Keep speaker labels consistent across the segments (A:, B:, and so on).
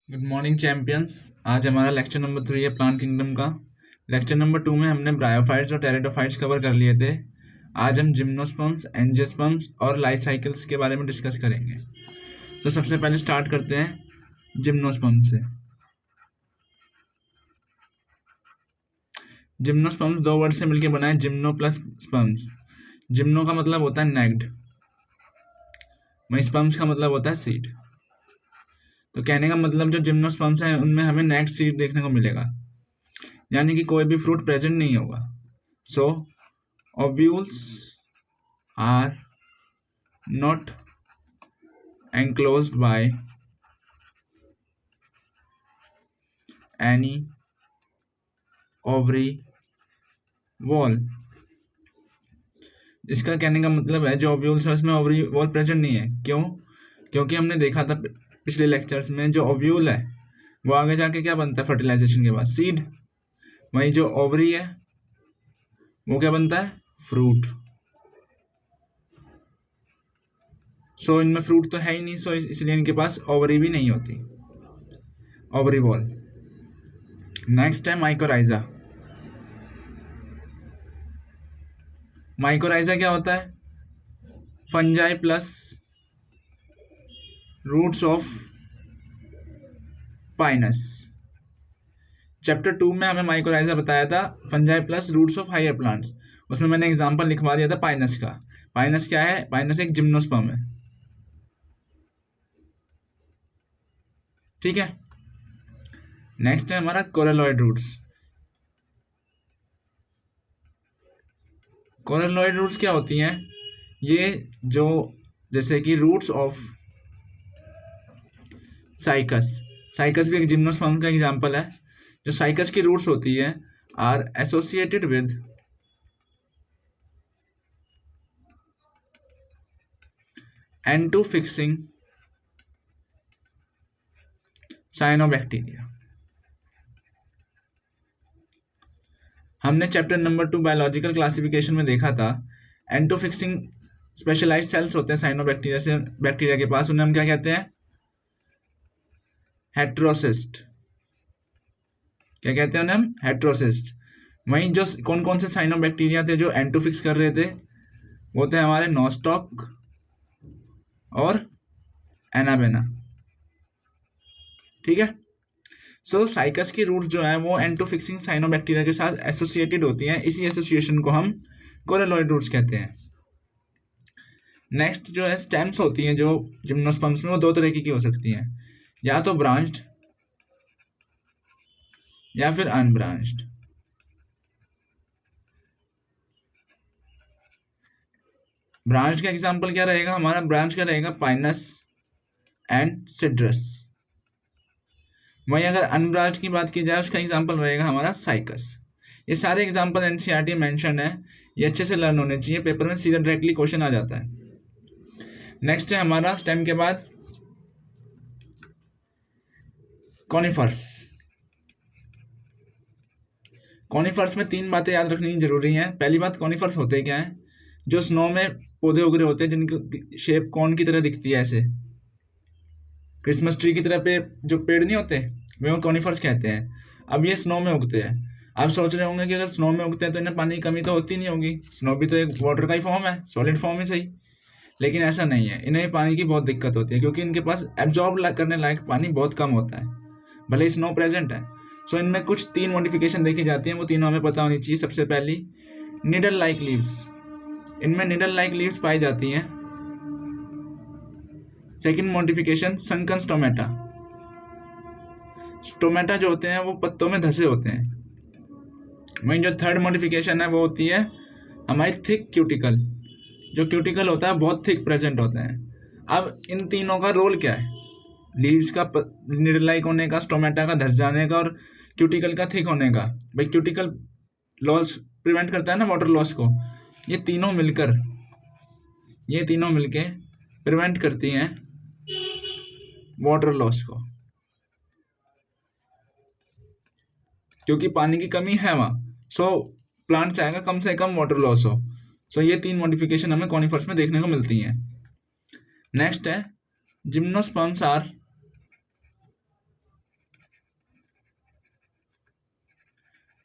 A: Good morning champions. आज हमारा lecture number 3 है प्लांट किंगडम का। लेक्चर नंबर 2 में हमने ब्रायोफाइट्स और टेरिडोफाइट्स कवर कर लिए थे। आज हम जिम्नोस्पर्म्स, एंजियोस्पर्म्स और लाइफ साइकिल्स के बारे में डिस्कस करेंगे। तो सबसे पहले स्टार्ट करते हैं जिम्नोस्पर्म से। जिम्नोस्पर्म्स दो वर्ड से मिलकर बना है, जिम्नो प्लस स्पर्म्स। जिम्नो का मतलब होता है नेक्ड, वहीं स्पर्म्स का मतलब होता है सीड। तो कहने का मतलब जो जिम्नोस्पर्म्स हैं उनमें हमें नेक्ड सीड देखने को मिलेगा, यानी कि कोई भी फ्रूट प्रेजेंट नहीं होगा। So ovules are not enclosed by any ovary wall। इसका कहने का मतलब है जो ओव्यूल्स है उसमें ओवरी वॉल प्रेजेंट नहीं है। क्यों? क्योंकि हमने देखा था पिछले लेक्चर्स में जो ओव्यूल है वो आगे जाके क्या बनता है फर्टिलाइजेशन के बाद, सीड। वहीं जो ओवरी है वो क्या बनता है, फ्रूट। सो इनमें फ्रूट तो है ही नहीं, सो इसलिए इनके पास ओवरी भी नहीं होती, ओवरी वॉल। नेक्स्ट है माइकोराइजा। माइकोराइजा क्या होता है? Fungi plus roots of pinus. Chapter 2 में हमें माइकोराइजा बताया था fungi plus roots of higher plants. उसमें मैंने एग्जांपल लिखवा दिया था पाइनस का। पाइनस क्या है? पाइनस एक जिम्नोस्पर्म है, ठीक है। नेक्स्ट है हमारा कोरलोइड रूट्स। कोरलोइड रूट्स क्या होती हैं? ये जो जैसे कि रूट्स ऑफ साइकस, साइकस भी एक जिम्नोस्पर्म का एग्जांपल है। जो साइकस की रूट्स होती है आर एसोसिएटेड विद एंटोफिक्सिंग साइनोबैक्टीरिया। हमने चैप्टर नंबर 2 बायोलॉजिकल क्लासिफिकेशन में देखा था एंटोफिक्सिंग स्पेशलाइज्ड सेल्स होते हैं साइनोबैक्टीरिया से, बैक्टीरिया के पास, उन्हें हम क्या कहते हैं? हेट्रोसिस्ट। क्या कहते हैं उन्हें हम? हेट्रोसिस्ट। वहीं जो कौन कौन से साइनोबैक्टीरिया थे जो एंटोफिक्स कर रहे थे, वो थे हमारे नोस्टॉक और एनाबेना, ठीक है। सो साइकस की रूट जो है वो एंटोफिक्सिंग साइनोबैक्टीरिया के साथ एसोसिएटेड होती हैं, इसी एसोसिएशन को हम कोरलोइड रूट्स कहते हैं। नेक्स्ट जो है स्टेम्स होती हैं जो जिम्नोस्पर्म्स में, वो दो तरह की हो सकती हैं, या तो ब्रांच्ड या फिर अनब्रांच्ड। ब्रांच का एग्जांपल क्या रहेगा हमारा? ब्रांच का रहेगा पाइनस एंड सिट्रस। वहीं अगर अनब्रांच की बात की जाए उसका एग्जांपल रहेगा हमारा साइकस। ये सारे एग्जांपल एनसीईआरटी मेंशन है, ये अच्छे से लर्न होने चाहिए, पेपर में सीधा डायरेक्टली क्वेश्चन आ जाता है। नेक्स्ट है हमारा स्टेम के बाद कॉनिफर्स। कॉनिफर्स में तीन बातें याद रखनी जरूरी हैं। पहली बात, कॉनिफर्स होते क्या हैं? जो स्नो में पौधे उग रहे होते हैं जिनकी शेप कॉर्न की तरह दिखती है, ऐसे क्रिसमस ट्री की तरह पे जो पेड़ नहीं होते, वे कॉनिफर्स कहते हैं। अब ये स्नो में उगते हैं। आप सोच रहे होंगे कि अगर स्नो में उगते हैं तो इन्हें पानी की कमी तो होती नहीं होगी, स्नो भी तो एक वाटर का ही फॉर्म है, सॉलिड फॉर्म ही सही। लेकिन ऐसा नहीं है, इन्हें पानी की बहुत दिक्कत होती है क्योंकि इनके पास एब्जॉर्ब करने लायक पानी बहुत कम होता है, भले स्नो प्रेजेंट है। सो इनमें कुछ तीन मॉडिफिकेशन देखी जाती हैं, वो तीनों हमें पता होनी चाहिए। सबसे पहली, निडल लाइक लीव्स। इनमें निडल लाइक लीव्स पाई जाती हैं। Second modification, sunken stomata. Stomata जो होते हैं वो पत्तों में धसे होते हैं। वहीं जो थर्ड मॉडिफिकेशन है वो होती है हमारी थिक क्यूटिकल। जो क्यूटिकल होता है बहुत थिक प्रेजेंट होते हैं। अब इन तीनों का रोल क्या है? लीव्स का निडल लाइक होने का, स्टोमेटा का धस जाने का और क्यूटिकल का थिक होने का। भाई क्यूटिकल लॉस प्रिवेंट करता है ना वाटर लॉस को, ये तीनों मिलके प्रिवेंट करती हैं वाटर लॉस को, क्योंकि पानी की कमी है वहाँ। सो प्लांट चाहेगा कम से कम वाटर लॉस हो। सो ये तीन मॉडिफिकेशन हमें कॉनिफर्स में देखने को मिलती हैं। नेक्स्ट है जिम्नोस्पर्म्स आर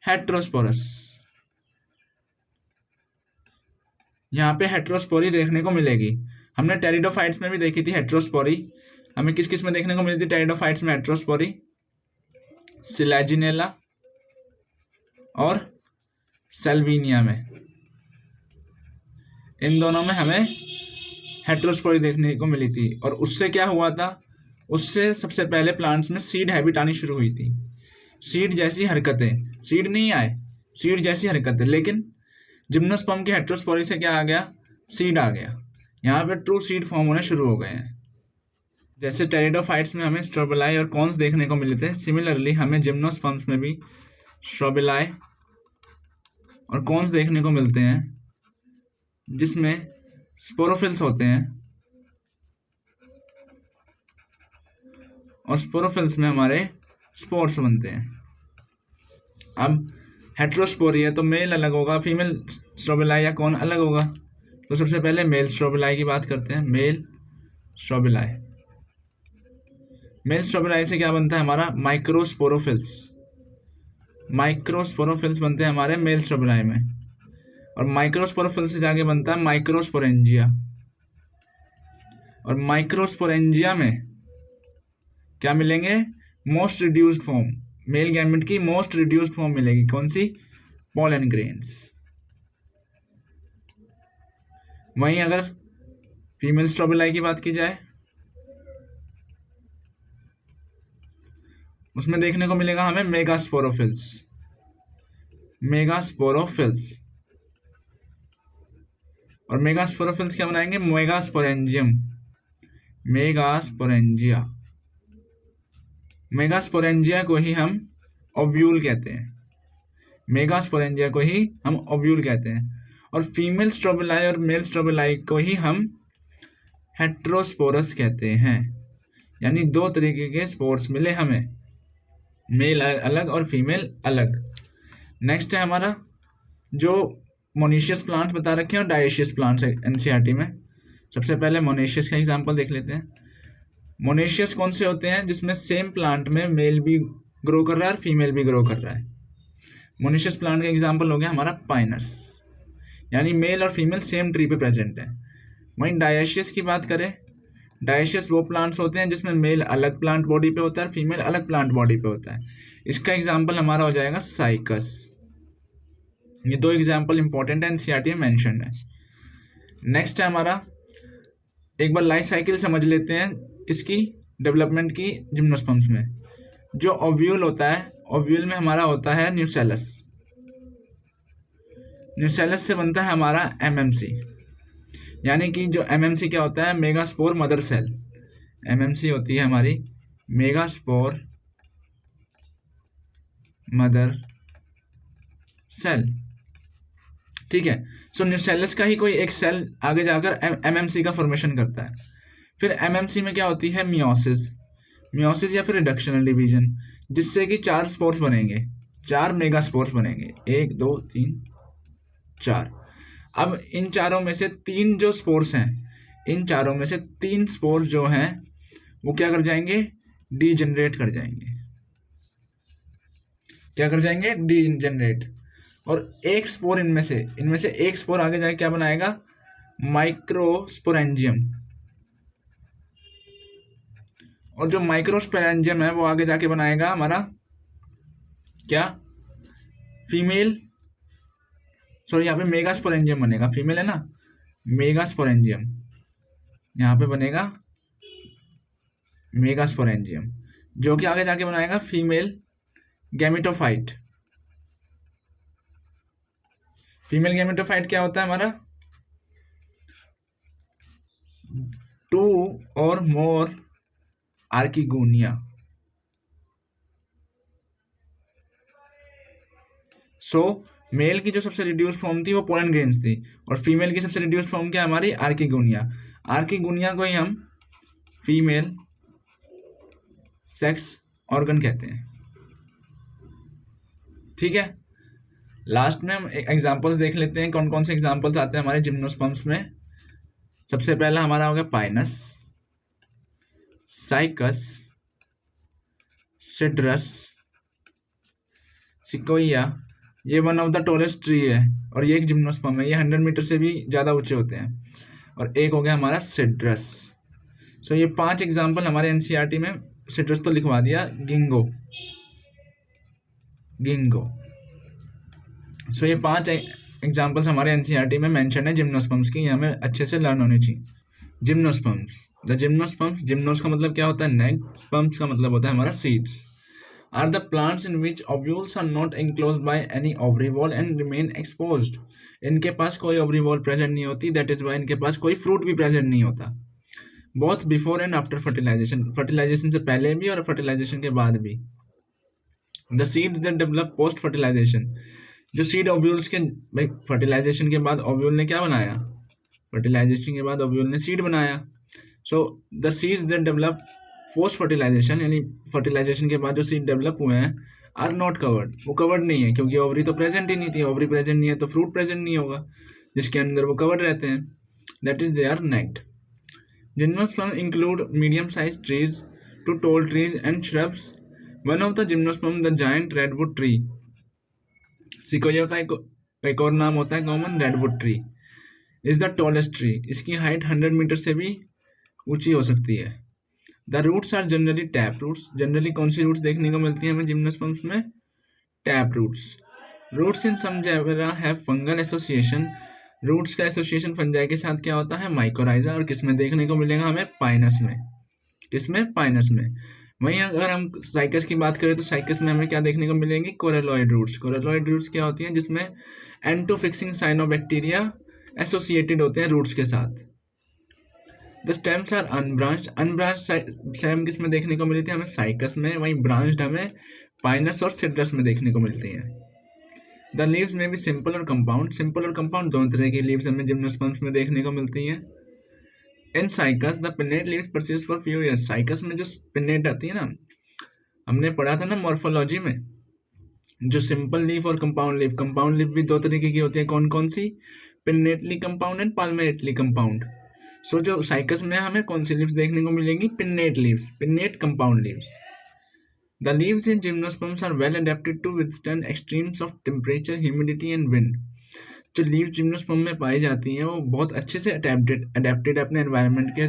A: हेट्रोस्पोरस। यहाँ पे हेट्रोस्पोरी देखने को मिलेगी। हमने टेरिडोफाइट्स में भी देखी थी हेट्रोस्पोरी। हमें किस किस में देखने को मिलती थी टेरिडोफाइट्स में हेट्रोस्पोरी? सिलेजिनेला और सेल्विनिया में। इन दोनों में हमें हेट्रोस्पोरी देखने को मिली थी। और उससे क्या हुआ था? उससे सबसे पहले प्लांट्स में सीड हैबिट आनी शुरू हुई थी। सीड जैसी हरकतें, सीड नहीं आए, सीड जैसी हरकतें। लेकिन जिम्नोस्पर्म की हेट्रोस्पोरी से क्या आ गया? सीड आ गया। यहाँ पे ट्रू सीड फॉर्म होने शुरू हो गए हैं। जैसे टेरिडोफाइट्स में हमें स्ट्रोबिलाई और कॉन्स देखने को मिले थे, सिमिलरली हमें जिम्नोस्पर्म्स में भी स्ट्रोबिलाई और कॉन्स देखने को मिलते हैं, जिसमें स्पोरोफिल्स होते हैं। और स्पोरोफिल्स में हमारे स्पोर्स बनते हैं। अब हेट्रोस्पोरी है तो मेल अलग होगा, फीमेल स्ट्रोबिलाई या कौन अलग होगा। तो सबसे पहले मेल स्ट्रोबिलाई की बात करते हैं। मेल स्ट्रोबिलाई, मेल स्ट्रोबिलाई से क्या बनता है हमारा? माइक्रोस्पोरोफिल्स। माइक्रोस्पोरोफिल्स बनते हैं हमारे मेल स्ट्रोबिलाई में। और माइक्रोस्पोरोफिल्स से जाके बनता है माइक्रोस्पोरेंजिया। और माइक्रोस्पोरेंजिया में क्या मिलेंगे? Most reduced form, male gamete की मोस्ट रिड्यूस्ड फॉर्म मिलेगी। कौन सी? Pollen grains. वहीं अगर फीमेल स्ट्रोबिलाई की बात की जाए, उसमें देखने को मिलेगा हमें मेगास्पोरोफिल्स। मेगास्पोरोफिल्स। और मेगास्पोरोफिल्स क्या बनाएंगे? Megasporangium, megasporangia. मेगास्पोरेंजिया को ही हम ओव्यूल कहते हैं। मेगास्पोरेंजिया को ही हम ओव्यूल कहते हैं। और फीमेल स्ट्रोबिलाई और मेल स्ट्रोबिलाई को ही हम हेट्रोस्पोरस कहते हैं। यानी दो तरीके के स्पोर्स मिले हमें, मेल अलग और फीमेल अलग। नेक्स्ट है हमारा जो मोनेशियस प्लांट्स बता रखे हैं और डायशियस प्लांट्स है एनसीईआरटी में। सबसे पहले मोनेशियस का एग्जांपल देख लेते हैं। मोनेशियस कौन से होते हैं? जिसमें सेम प्लांट में मेल भी ग्रो कर रहा है और फीमेल भी ग्रो कर रहा है। मोनेशियस प्लांट का एग्जांपल हो गया हमारा पाइनस, यानी मेल और फीमेल सेम ट्री पे प्रेजेंट है। वहीं डायशियस की बात करें, डायशियस वो प्लांट्स होते हैं जिसमें मेल अलग प्लांट बॉडी पे होता है और फीमेल अलग प्लांट बॉडी पे होता है। इसका एग्जाम्पल हमारा हो जाएगा साइकस। ये दो एग्जाम्पल इंपॉर्टेंट है, एनसीईआरटी में मेंशन्ड है। नेक्स्ट है हमारा, एक बार लाइफ साइकिल समझ लेते हैं किसकी? डेवलपमेंट की जिम्नोस्पर्म्स में। जो ओव्यूल होता है, ओव्यूल में हमारा होता है न्यूसेलस। न्यूसेलस से बनता है हमारा एमएमसी। यानी कि जो एमएमसी क्या होता है? Megaspore mother cell. एमएमसी होती है हमारी मेगास्पोर मदर सेल। ठीक है। सो न्यूसेलस का ही कोई एक सेल आगे जाकर एमएमसी का फॉर्मेशन करता है। फिर एमएमसी में क्या होती है? मियोसिस। मियोसिस या फिर रिडक्शनल डिवीजन, जिससे कि 4 स्पोर्स बनेंगे, 4 मेगा स्पोर्स बनेंगे। 1 2 3 4। अब इन चारों में से 3 जो स्पोर्स हैं, इन चारों में से 3 स्पोर्स जो हैं वो क्या कर जाएंगे? डीजेनरेट कर जाएंगे। क्या कर जाएंगे? डीजेनरेट। और एक स्पोर इनमें से एक स्पोर आगे जाके क्या बनाएगा? माइक्रोस्पोरेंजियम। और जो माइक्रोस्पोरेंजियम है वो आगे जाके बनाएगा हमारा क्या? फीमेल, सॉरी यहाँ पे मेगास्पोरेंजियम बनेगा, फीमेल है ना, मेगास्पोरेंजियम। यहाँ पे बनेगा मेगास्पोरेंजियम, जो कि आगे जाके बनाएगा फीमेल गैमेटोफाइट। फीमेल गैमेटोफाइट क्या होता है हमारा? 2 और मोर आर्किगोनिया। सो मेल की जो सबसे रिड्यूस्ड फॉर्म थी वो पोलन ग्रेन्स थी, और फीमेल की सबसे रिड्यूस्ड फॉर्म क्या हमारी? आर्किगोनिया। आर्किगोनिया को ही हम फीमेल सेक्स ऑर्गन कहते हैं। ठीक है। लास्ट में हम एग्जांपल्स देख लेते हैं, कौन कौन से एग्जांपल्स आते हैं हमारे जिम्नोस्पर्म्स में। सबसे पहला हमारा हो गया पाइनस, साइकस, सिट्रस, सिकोइया, ये one of the tallest tree है और ये एक जिम्नोस्पर्म है, ये 100 मीटर से भी ज़्यादा ऊंचे होते हैं। और एक हो गया हमारा सिट्रस। सो ये 5 एग्जाम्पल हमारे एनसीईआरटी में, सिट्रस तो लिखवा दिया, गिंगो। सो ये 5 एग्जाम्पल्स हमारे एनसीईआरटी में मेंशन है जिम्नोस्पर्म्स की, ये हमें अच्छे से लर्न होनी चाहिए। जिम्नोस्पर्म्स, द जिम्नोस्पर्म्स, जिम्नोस का मतलब क्या होता है नेक, स्पर्म्स का मतलब होता है हमारा seeds, are the plants in which ovules are not enclosed by any ovary wall and remain exposed. इनके पास कोई ओवरी वॉल प्रेजेंट नहीं होती, दैट इज वाई इनके पास कोई फ्रूट भी प्रेजेंट नहीं होता। Both before and after fertilization, fertilization से पहले भी और फर्टिलाइजेशन के बाद भी। The seeds that develop post fertilization, जो सीड ओव्यूल्स के, भाई फर्टिलाइजेशन के बाद ओव्यूल ने क्या बनाया, फर्टिलाइजेशन के बाद ओव्यूल ने सीड बनाया। So the seeds that develop post fertilization, यानी फर्टिलाइजेशन के बाद जो सीड डेवलप हुए हैं, आर नॉट कवर्ड, वो कवर्ड नहीं है, क्योंकि ओवरी तो प्रेजेंट ही नहीं थी, ओवरी प्रेजेंट नहीं है तो फ्रूट प्रेजेंट नहीं होगा जिसके अंदर वो कवर्ड रहते हैं, that is they are naked. Gymnosperm include medium size trees to tall trees and shrubs. One of the gymnosperm the giant redwood tree, sequoia का एक और नाम होता है common redwood tree, is the tallest tree, इसकी height 100 meter से भी ऊंची हो सकती है। The roots are generally tap roots, generally कौन सी रूट्स देखने को मिलती है हमें जिम्नोस्पर्म्स में, tap roots. Roots in some genera have fungal association, roots का एसोसिएशन फंजाई के साथ क्या होता है, माइकोराइजा, और किसमें देखने को मिलेगा हमें, पाइनस में, किसमें, पाइनस में। वहीं अगर हम साइकस की बात करें तो साइकस में हमें क्या देखने को मिलेंगे, कोरेलॉइड रूट्स। कोरेलॉइड रूट्स क्या होती हैं, जिसमें एंटोफिक्सिंग साइनोबैक्टीरिया एसोसिएटेड होते हैं रूट्स के साथ। The stems are unbranched, unbranched stem किसमें देखने को मिलती है हमें, साइकस में, वहीं ब्रांच्ड हमें पाइनस और सिट्रस में देखने को मिलती हैं। द लीव्स में भी सिंपल और कंपाउंड, सिंपल और कंपाउंड दोनों तरह की लीव्स हमें जिम्नोस्पर्म्स में देखने को मिलती हैं। इन cycas the pennate leaves persist for few years, cycas में जो पिन्नेट आती है ना, हमने पढ़ा था ना मॉर्फोलॉजी में, जो सिंपल लीफ और कंपाउंड लीफ, कंपाउंड लीफ भी दो तरीके की होती है, कौन कौन सी, पिन्नेटली कंपाउंड एंड पाल्मेटली कंपाउंड। सो जो साइकस में हमें कौन सी लीव्स देखने को मिलेंगी, pinnate leaves, pinnate compound leaves. The leaves in gymnosperms are well adapted to withstand extremes of temperature, humidity and wind. जो लीव्स जिम्नोस्पर्म में पाई जाती हैं वो बहुत अच्छे से अडेप्टेड अपने एनवायरनमेंट के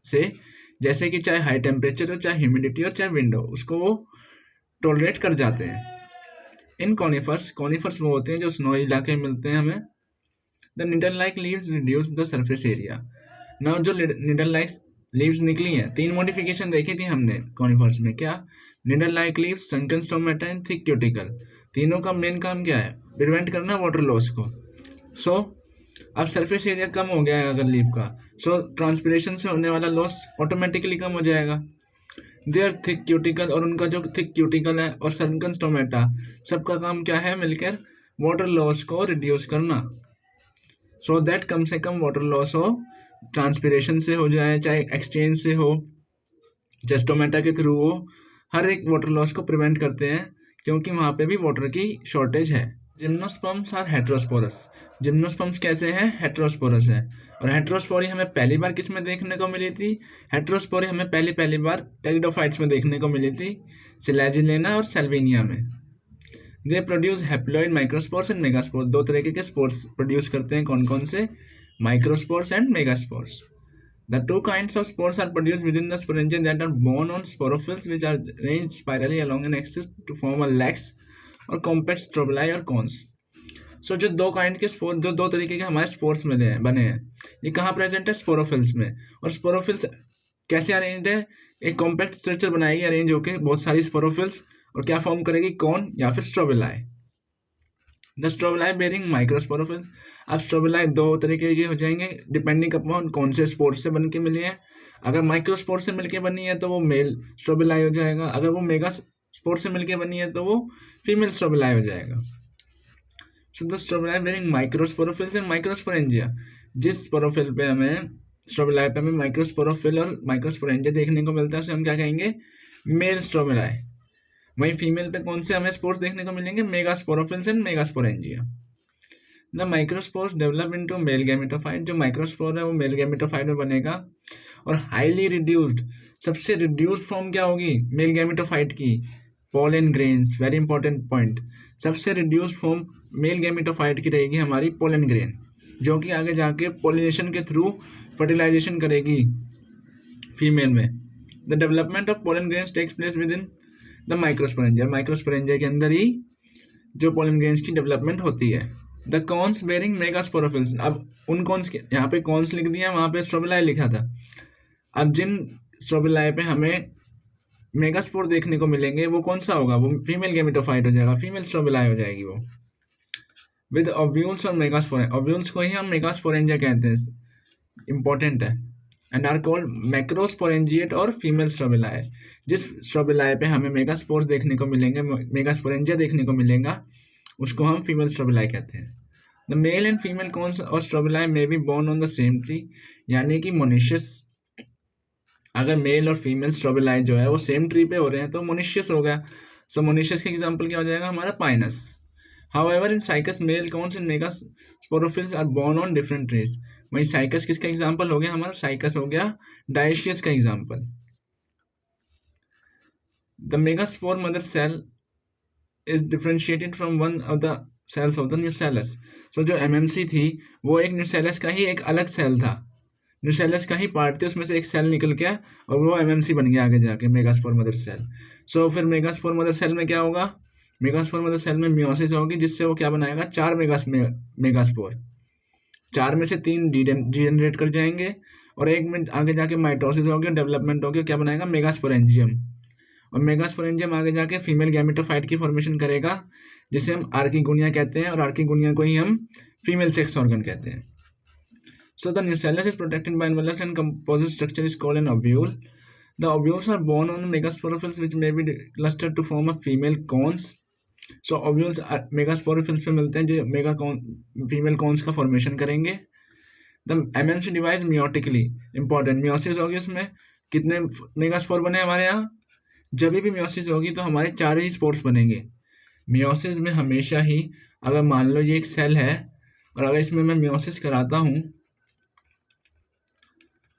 A: से, जैसे कि चाहे हाई टेम्परेचर हो, चाहे ह्यूमिडिटी हो, चाहे विंड हो, उसको वो टॉलरेट कर जाते हैं। इन कॉनिफर्स, कॉनिफर्स वो होते हैं जो स्नोई इलाके में मिलते हैं हमें। The needle like leaves reduce the surface area. Now जो निडल लाइक लीव्स निकली हैं, 3 मॉडिफिकेशन देखी थी हमने कॉनिफर्स में, क्या, needle like leaves, सनकन stomata and thick cuticle. तीनों का मेन काम क्या है, प्रिवेंट करना वाटर लॉस को। सो अब सरफेस एरिया कम हो गया है अगर लीफ का, सो ट्रांसपिरेशन से होने वाला लॉस ऑटोमेटिकली कम हो जाएगा। देयर थिक क्यूटिकल, और उनका जो थिक क्यूटिकल है और सनकन स्टोमेटा, सबका काम क्या है, मिलकर वाटर लॉस को रिड्यूस करना, सो दैट कम से कम वाटर लॉस हो, ट्रांसपिरेशन से हो जाए, चाहे एक्सचेंज से हो, चाहे स्टोमेटा के थ्रू हो, हर एक वाटर लॉस को प्रिवेंट करते हैं, क्योंकि वहाँ पे भी वाटर की शॉर्टेज है। जिम्नोस्पर्म्स आर हेट्रोस्पोरस, जिम्नोस्पर्म्स कैसे हैं, हेट्रोस्पोरस है। और हेट्रोस्पोरी हमें पहली बार किस में देखने को मिली थी, हेट्रोस्पोरी हमें पहली बार टेरिडोफाइट्स में देखने को मिली थी, सिलेजिलेना और सेल्विनिया में। They produce haploid microspores and megaspores, 2 तरीके के स्पोर्स प्रोड्यूस करते हैं, कौन कौन से, microspores and megaspores. The 2 kinds of spores are produced within the sporangia that are borne on sporophylls, which are arranged spirally along an axis to form a lax or compact strobili or cones. So जो 2 kind के spore, जो 2 तरीके के हमारे spores मिले हैं, बने हैं, ये कहाँ प्रेजेंट है, स्पोरोफिल्स में। और स्पोरोफिल्स कैसे अरेंज्ड है, एक कॉम्पैक्ट स्ट्रक्चर बनाएगी अरेंज होकर बहुत सारी स्पोरोफिल्स, और क्या फॉर्म करेगी, कॉन या फिर strobili. The strobili bearing microsporophylls, अब स्ट्रोबिलाई 2 तरीके के हो जाएंगे डिपेंडिंग अपॉन कौन से स्पोर से बन के मिली है। अगर माइक्रोस्पोर से मिलके बनी है तो वो मेल स्ट्रोबिलाई हो जाएगा, अगर वो मेगा स्पोर से मिलके बनी है तो वो फीमेल स्ट्रोबिलाई हो जाएगा। So the strobili bearing microsporophylls and microsporangia, जिस स्पोरोफिल पे हमें, स्ट्रोबिलाई पे हमें माइक्रोस्पोरोफिल और माइक्रोस्पोरेंजिया देखने को मिलता है, उसे हम क्या कहेंगे, मेल स्ट्रोबिलाई। वहीं फीमेल पे कौन से हमें स्पोर्स देखने को मिलेंगे, megasporophylls and megasporangia. The microspores develop into male gametophyte, जो माइक्रोस्पोर है वो मेल गैमेटोफाइट में बनेगा, और हाईली रिड्यूस्ड, सबसे रिड्यूस्ड फॉर्म क्या होगी मेल गैमेटोफाइट की, pollen grains, very important point. सबसे रिड्यूस फॉर्म मेल गैमेटोफाइट की रहेगी हमारी पोलन ग्रेन, जो कि आगे जाके पोलिनेशन के थ्रू फर्टिलाइजेशन करेगी फीमेल में। The development of pollen grains takes place within the microsporangia, microsporangia के अंदर ही जो पोलन ग्रेन्स की डेवलपमेंट होती है। द कॉन्स बेरिंग मेगास्पोरोफिल्स, अब उन कॉन्स के यहाँ पे कॉन्स लिख दिया, वहाँ पे स्ट्रोबिलाई लिखा था। अब जिन स्ट्रोबिलाई पे हमें मेगास्पोर देखने को मिलेंगे वो कौन सा होगा, वो फीमेल गैमेटोफाइट हो जाएगा, फीमेल स्ट्रोबिलाई हो जाएगी वो, विद ओव्यूल्स और मेगास्पोर। ओव्यूल्स को ही हम मेगास्पोरेंजिया कहते हैं, इंपॉर्टेंट है। एंड आर कॉल्ड मैक्रोस्पोरेंजिएट और फीमेल स्ट्रोबिलाई। जिस स्ट्रोबिलाई पे हमें मेगास्पोर्स देखने को मिलेंगे, मेगास्पोरेंजिया देखने को मिलेगा, उसको हम फीमेल स्ट्रोबिलाई कहते हैं। The male and female cones और strobili may be borne on the same tree, यानी कि मोनिशियस, अगर मेल और फीमेल स्ट्रोबिलाई जो है वो सेम ट्री पे हो रहे हैं तो मोनिशियस हो गया। सो मोनिशियस का एग्जांपल क्या हो जाएगा हमारा, Pinus. However in Cycas male cones and megasporophylls are borne on different trees. वहीं साइकस किसका एग्जांपल हो गया हमारा, साइकस हो गया डायशियस का example. The megaspore mother cell is differentiated from one of the cells of the nucellus. So जो MMC थी वो एक न्यूसेलस का ही एक अलग सेल था, न्यूसेलस का ही पार्ट थी, उसमें से एक सेल निकल गया और वो एमएमसी बन गया आगे जाके, मेगास्पोर मदर सेल। सो फिर मेगास्पोर मदर सेल में क्या होगा, मेगास्पोर मदर सेल में मियोसिस होगी, जिससे वो क्या बनाएगा, 4 मेगास्पोर, 4 में से 3 डीजेनरेट कर जाएंगे और एक में आगे जाके माइटोसिस होगी, डेवलपमेंट होगी, क्या बनाएगा, मेगास्पोरेंजियम। और मेगास्पोरेंजियम आगे जाके फीमेल गैमेटोफाइट की फॉर्मेशन करेगा, जिसे हम आर्किगोनिया कहते हैं, और आर्किगोनिया को ही हम फीमेल सेक्स ऑर्गन कहते हैं। So the nucellus is protected by envelopes and composite structure is called an ovule. The ovules are borne on megasporophylls which may be clustered to form a female cones. So ovules megasporophylls पे मिलते हैं जो female cons का formation करेंगे। The MMC divides meiotically, important meiosis होगी, उसमें कितने megaspore बने हमारे यहाँ, जब भी मेयोसिस होगी तो हमारे 4 ही स्पोर्स बनेंगे। मेयोसिस में हमेशा ही, अगर मान लो ये एक सेल है और अगर इसमें मैं मेयोसिस कराता हूँ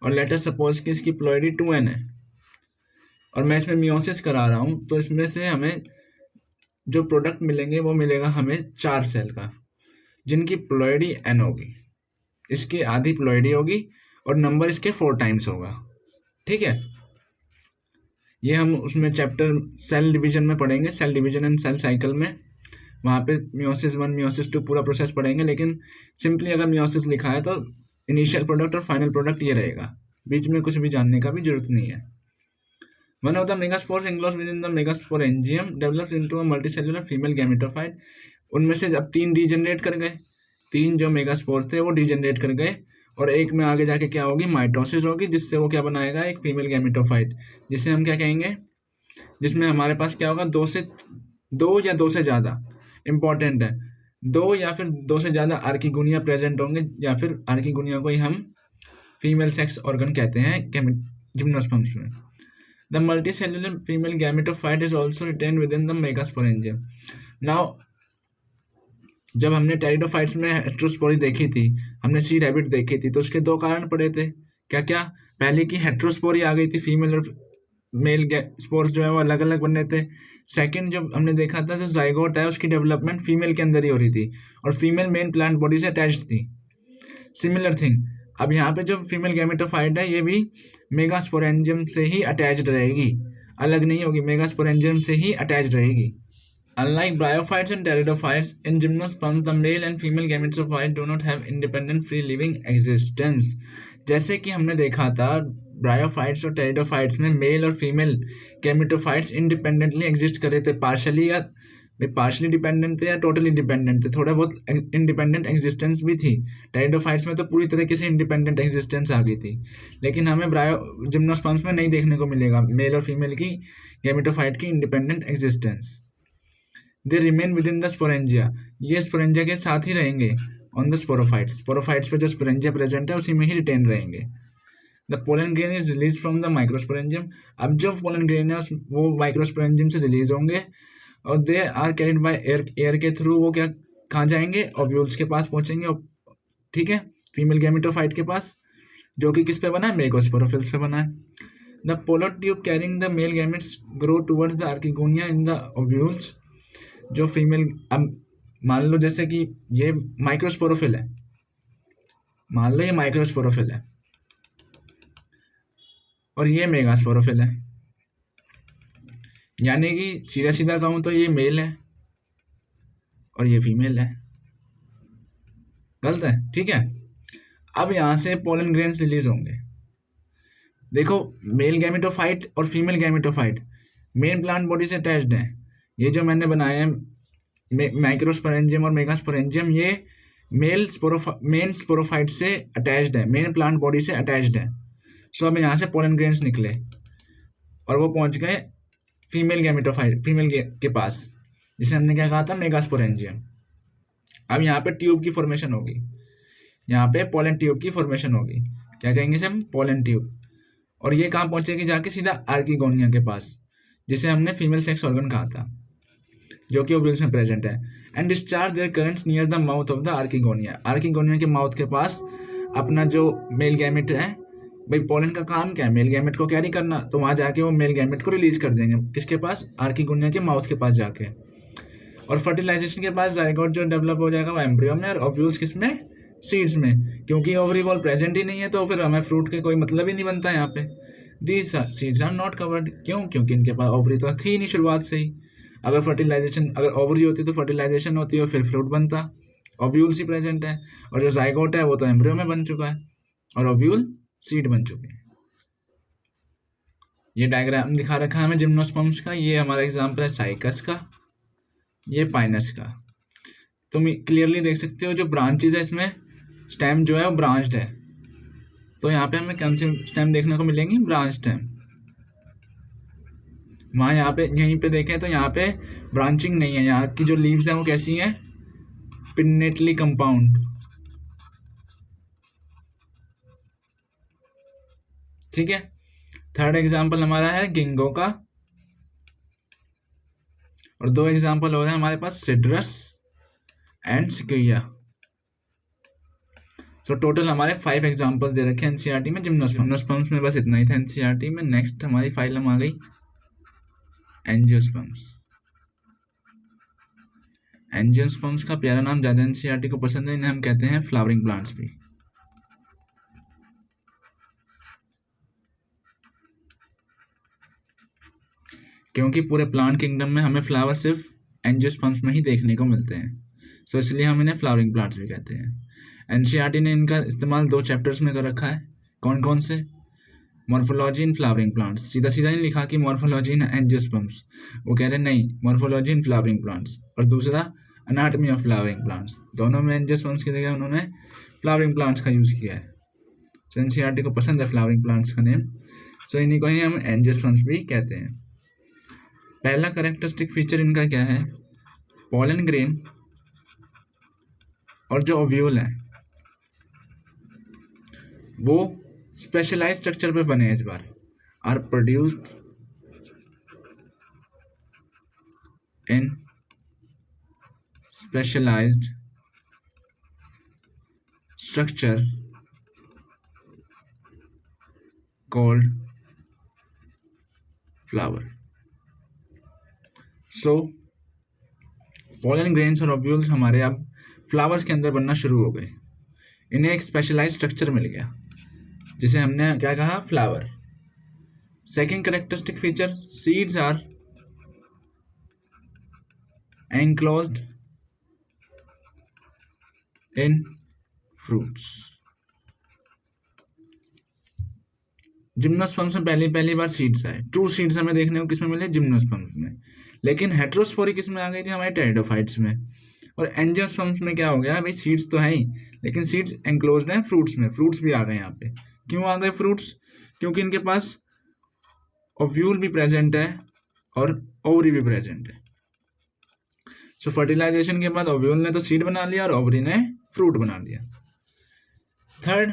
A: और लेटर सपोज कि इसकी प्लॉइडी 2n है और मैं इसमें मियोसिस करा रहा हूँ, तो इसमें से हमें जो प्रोडक्ट मिलेंगे वो मिलेगा हमें 4 सेल का, जिनकी प्लॉइडी n होगी, इसकी आधी प्लॉइडी होगी और नंबर इसके 4 टाइम्स होगा। ठीक है, ये हम उसमें चैप्टर सेल डिवीजन में पढ़ेंगे, cell division and cell cycle में, वहाँ पे मियोसिस 1 मियोसिस 2 पूरा प्रोसेस पढ़ेंगे। लेकिन सिंपली अगर मियोसिस लिखा है तो इनिशियल प्रोडक्ट और फाइनल प्रोडक्ट ये रहेगा, बीच में कुछ भी जानने का भी जरूरत नहीं है। One of the megaspores enclosed within the megasporangium develops into a multicellular female gametophyte. उनमें से अब 3 डीजनरेट कर गए, 3 जो मेगास्पोर्स थे वो डीजनरेट कर गए और एक में आगे जाके क्या होगी, माइटोसिस होगी, जिससे वो क्या बनाएगा, एक फीमेल गैमेटोफाइट, जिसे हम क्या कहेंगे, जिसमें हमारे पास क्या होगा, 2 या 2 से ज़्यादा, इंपॉर्टेंट है, 2 या फिर 2 से ज़्यादा आर्किगोनिया प्रेजेंट होंगे, या फिर आर्किगोनिया को ही हम फीमेल सेक्स ऑर्गन कहते हैं जिम्नोस्पर्म्स में। The multicellular female gametophyte is also retained within the megasporangium. Now जब हमने टेरिडोफाइट्स में हेट्रोस्पोरी देखी थी, हमने सीड हैबिट देखी थी, तो उसके 2 कारण पड़े थे, क्या क्या, पहले की हेट्रोस्पोरी आ गई थी, फीमेल और मेल स्पोर्स जो है वो अलग अलग बन रहे थे। सेकंड जो हमने देखा था, जो जाइगोट है उसकी डेवलपमेंट फीमेल के अंदर ही हो रही थी और फीमेल मेन प्लांट बॉडी से अटैच्ड थी। सिमिलर थिंग, अब यहाँ पे जो फीमेल गैमेटोफाइट है ये भी मेगास्पोरेंजियम से ही अटैच्ड रहेगी, अलग नहीं होगी, मेगास्पोरेंजियम से ही अटैच्ड रहेगी। Unlike bryophytes and pteridophytes, in gymnosperms, the male and female gametophyte do not have independent free living existence. जैसे कि हमने देखा था ब्रायोफाइट्स और टेरिडोफाइट्स में मेल और फीमेल गैमेटोफाइट्स इंडिपेंडेंटली एग्जिस्ट कर रहे थे, पार्शली डिपेंडेंट थे या टोटली डिपेंडेंट थे, थोड़ा बहुत इंडिपेंडेंट एग्जिस्टेंस भी थी। टेरिडोफाइट्स में तो पूरी तरीके से इंडिपेंडेंट एग्जिस्टेंस आ गई थी, लेकिन हमें जिम्नोस्पर्म्स में नहीं देखने को मिलेगा मेल और फीमेल की गैमेटोफाइट की independent existence. They remain with in the sporangia, ये स्पोरेंजिया के साथ ही रहेंगे ऑन द स्पोरोफाइट्स, स्पोरोफाइट्स पे जो स्पोरेंजिया प्रेजेंट है उसी में ही रिटेन रहेंगे। The pollen grain is release from the microsporangium, अब जो पोलन ग्रेन है वो माइक्रोस्पोरेंजियम से रिलीज होंगे और they are carried by air के थ्रू, वो क्या कहाँ जाएंगे, ओव्यूल्स के पास पहुंचेंगे, ठीक है, फीमेल गैमेटोफाइट के पास, जो कि किस पे बना है, मेगास्पोरोफिल्स पे बना है। The polar tube carrying the male gametes grow towards the archegonia in the ovules. जो फीमेल, अब मान लो जैसे कि ये माइक्रोस्पोरोफिल है, मान लो ये माइक्रोस्पोरोफिल है और ये मेगास्पोरोफिल है, यानी कि सीधा सीधा कहूँ तो ये मेल है और ये फीमेल है। गलत है, ठीक है। अब यहाँ से पोलन ग्रेन्स रिलीज होंगे। देखो, मेल गैमेटोफाइट और female gametophyte main plant body से अटैच्ड है। ये जो मैंने बनाया है माइक्रोस्पोरेंजियम और मेगास्पोरेंजियम, ये मेन स्पोरोफाइट से अटैच्ड है, मेन प्लांट बॉडी से अटैच्ड है। सो अब यहाँ से पोलन ग्रेन्स निकले और वो पहुंच गए फीमेल गैमेटोफाइट, फीमेल के पास, जिसे हमने क्या कहा था, मेगास्पोरेंजियम। अब यहाँ पे ट्यूब की फॉर्मेशन होगी, यहाँ पे पोलन ट्यूब की फॉर्मेशन होगी। क्या कहेंगे इसे हम, पोलन ट्यूब। और ये कहाँ पहुंचेगी, जाके सीधा आर्किगोनिया के पास, जिसे हमने फीमेल सेक्स ऑर्गन कहा था, जो कि ओव्यूल्स में प्रेजेंट है। And discharge their contents near the mouth of the archegonia. Archegonia के माउथ के पास अपना जो मेल गैमेट है, भाई पोलन का काम क्या है, मेल गैमेट को कैरी करना, तो वहाँ जाके वो मेल गैमेट को रिलीज कर देंगे, किसके पास, आर्किगोनिया के माउथ के पास जाके। और फर्टिलाइजेशन के पास जाइगोट जो डेवलप हो जाएगा वो एम्ब्रियो में, और ओव्यूल्स किसमें, सीड्स में। क्योंकि ओवरी बॉल प्रेजेंट ही नहीं है तो फिर हमें फ्रूट के कोई मतलब ही नहीं बनता यहाँ पे। These seeds are not covered, क्यों, क्योंकि इनके पास ओवरी तो थी नहीं शुरुआत से ही। अगर ओवरी होती तो फर्टिलाइजेशन होती और फिर फ्रूट बनता। ओव्यूल्स ही प्रेजेंट है, और जो जाइगोट है वो तो एम्ब्रियो में बन चुका है, और ओव्यूल सीड बन चुके हैं। ये डायग्राम दिखा रखा है हमें जिम्नोस्पर्म्स का। ये हमारा एग्जाम्पल है साइकस का, ये पाइनस का। तुम क्लियरली देख सकते हो जो ब्रांचेज है इसमें, स्टेम जो है वो ब्रांच्ड है। तो यहाँ पे हमें कौन सी स्टेम देखने को मिलेंगी, ब्रांच स्टेम। वहाँ यहाँ पे यहीं पे देखें तो यहाँ पे ब्रांचिंग नहीं है, यहाँ की जो लीव्स हैं वो कैसी हैं, पिन्नेटली कंपाउंड। ठीक है। थर्ड एग्जाम्पल हमारा है गिंगो का, और दो एग्जाम्पल हो रहे हैं हमारे पास सिट्रस एंड सिक्विया। सो टोटल हमारे 5 एग्जाम्पल दे रखे हैं एनसीईआरटी में जिम्नोस्पर्म्स में। बस इतना ही था एनसीईआरटी में। नेक्स्ट हमारी फाइलम आ गई एंजियोस्पर्म्स। एंजियोस्पर्म्स का प्यारा नाम ज्यादा एनसीईआरटी को पसंद है, इन्हें हम कहते हैं फ्लावरिंग प्लांट्स भी। क्योंकि पूरे प्लांट किंगडम में हमें फ्लावर सिर्फ एंजियोस्पर्म्स में ही देखने को मिलते हैं, सो इसलिए हम इन्हें फ्लावरिंग प्लांट्स भी कहते हैं। एनसीईआरटी ने इनका इस्तेमाल 2 चैप्टर्स में कर रखा है। कौन कौन से, मॉर्फोलॉजी इन फ्लावरिंग प्लांट्स। सीधा सीधा नहीं लिखा कि मॉर्फोलॉजी इन एंजियोस्पर्म्स, वो कह रहे नहीं, मॉर्फोलॉजी इन फ्लावरिंग प्लांट्स। और दूसरा एनाटॉमी ऑफ फ्लावरिंग प्लांट्स। दोनों में एंजियोस्पर्म्स की जगह उन्होंने फ्लावरिंग प्लांट्स का यूज़ किया है। सो एनसीईआरटी को पसंद है फ्लावरिंग प्लांट्स का नेम, सो इन्हीं को ही हम एंजियोस्पर्म्स भी कहते हैं। पहला कैरेक्टरिस्टिक फीचर इनका क्या है, पोलन ग्रेन और जो ओव्यूल है वो स्पेशलाइज्ड स्ट्रक्चर पे बने हैं इस बार, are produced in specialized structure called flower. So pollen grains और ओव्यूल्स हमारे अब फ्लावर्स के अंदर बनना शुरू हो गए। इन्हें एक स्पेशलाइज्ड स्ट्रक्चर मिल गया जिसे हमने क्या कहा, flower. Second characteristic feature, seeds are enclosed in fruits. Gymnosperms में पहली बार सीड्स आए। ट्रू सीड्स हमें देखने को किसमें मिले, जिम्नोस्पर्म्स में। लेकिन हेट्रोस्पोरी किसमें आ गई थी, हमारे टेरिडोफाइट्स में। और एंजियोस्पर्म्स में क्या हो गया, भाई सीड्स तो है ही लेकिन सीड्स एनक्लोज्ड हैं फ्रूट्स में। फ्रूट्स भी आ गए यहाँ पे। क्यों आ गए फ्रूट्स, क्योंकि इनके पास ओव्यूल भी प्रेजेंट है और ओवरी भी प्रेजेंट है। सो फर्टिलाइजेशन के बाद ओव्यूल ने तो सीड बना लिया और ओवरी ने फ्रूट बना लिया। थर्ड,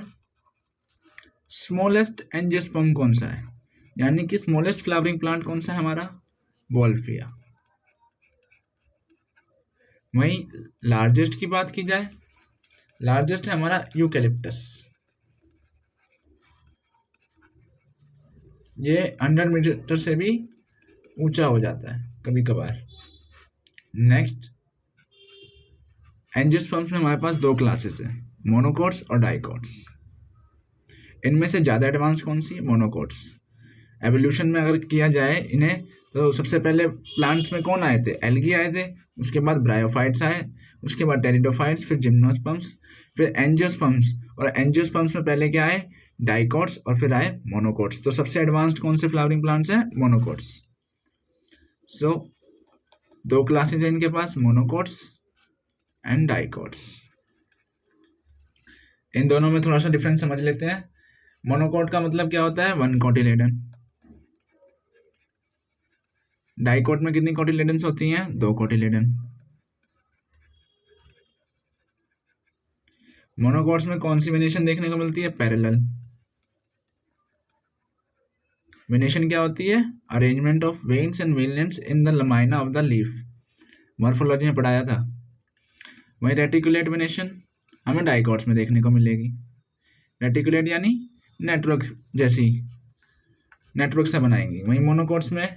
A: स्मॉलेस्ट एंजियोस्पर्म कौन सा है, यानी कि स्मॉलेस्ट फ्लावरिंग प्लांट कौन सा है हमारा, वॉल्फिया। वहीं लार्जेस्ट की बात की जाए, लार्जेस्ट है हमारा यूकेलिप्टस। ये 100 मीटर से भी ऊंचा हो जाता है कभी कभार। नेक्स्ट, एंजियोस्पर्म्स में हमारे पास दो क्लासेस है, मोनोकोट्स और डाइकोट्स। इनमें से ज़्यादा एडवांस कौन सी है? मोनोकोट्स। एवोल्यूशन में अगर किया जाए इन्हें, तो सबसे पहले प्लांट्स में कौन आए थे? एल्गी आए थे, उसके बाद ब्रायोफाइट्स आए, उसके बाद टेरिडोफाइट्स, फिर जिम्नोस्पर्म्स, फिर एंजियोस्पर्म्स। और एंजियोस्पर्म्स में पहले क्या आए? डाइकोट्स, और फिर आए मोनोकोट्स। तो सबसे एडवांस्ड कौन से फ्लावरिंग प्लांट्स हैं? मोनोकोट्स। सो दो क्लासेज हैं इनके पास, मोनोकोट्स एंड डाइकोट्स। इन दोनों में थोड़ा सा डिफरेंस समझ लेते हैं। मोनोकोट का मतलब क्या होता है? One cotyledon. डाइकोट में कितनी कोटिलेडन्स होती हैं? दो कोटिलेडन। मोनोकोट्स में कौन सी वेनेशन देखने को मिलती है? पैरेलल। वेनेशन क्या होती है? Arrangement of veins and veinlets in the lamina of the leaf. Morphology में पढ़ाया था। वही रेटिकुलेट वेनेशन हमें डाइकोट्स में देखने को मिलेगी। रेटिकुलेट यानी नेटवर्क जैसी, नेटवर्क से बनाएंगी। वहीं मोनोकोट्स में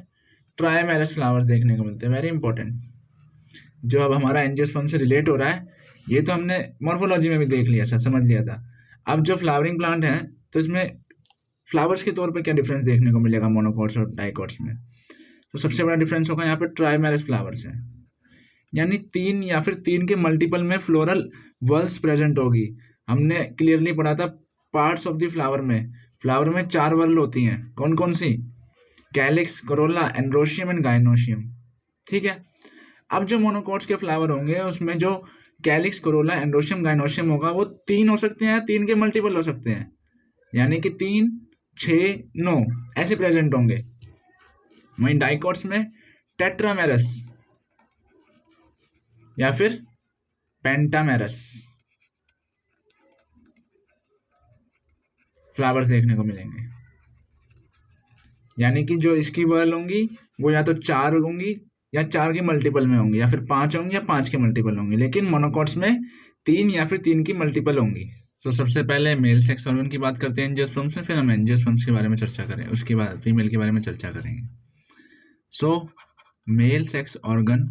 A: ट्राइमेरस फ्लावर्स देखने को मिलते हैं। Very important. जो अब हमारा एंजियोस्पर्म से रिलेट हो रहा है, ये तो हमने मॉर्फोलॉजी में भी देख लिया, समझ लिया था। अब जो फ्लावरिंग प्लांट है, तो इसमें फ्लावर्स के तौर पे क्या डिफरेंस देखने को मिलेगा मोनोकोट्स और डाइकोट्स में? तो सबसे बड़ा डिफरेंस होगा यहाँ पे ट्राइमेरस फ्लावर्स है, यानी तीन या फिर तीन के मल्टीपल में फ्लोरल वर्ल्स प्रेजेंट होगी। हमने क्लियरली पढ़ा था पार्ट्स ऑफ द फ्लावर में चार वर्ल होती हैं। कौन कौन सी? Calyx, corolla, androecium and gynoecium. ठीक है। अब जो मोनोकोट्स के फ्लावर होंगे, उसमें जो कैलिक्स, कोरोला, एंड्रोशियम, गाइनोशियम होगा, वो तीन हो सकते हैं, तीन के मल्टीपल हो सकते हैं, यानी कि 3, 6, 9 ऐसे प्रेजेंट होंगे। वहीं डाइकोट्स में टेट्रामेरस या फिर पेंटामेरस फ्लावर्स देखने को मिलेंगे, यानी कि जो इसकी वर्ल होंगी वो या तो 4 होंगी या 4 के मल्टीपल में होंगी, या फिर 5 होंगी या 5 के मल्टीपल होंगी। लेकिन मोनोकोट्स में 3 या फिर 3 की मल्टीपल होंगी। तो सबसे पहले मेल सेक्स ऑर्गन की बात करते हैं एंजियोस्पर्म्स में, फिर हम एंजियोस्पर्म्स के बारे में चर्चा करें, उसके बाद फीमेल के बारे में चर्चा करेंगे। So male sex organ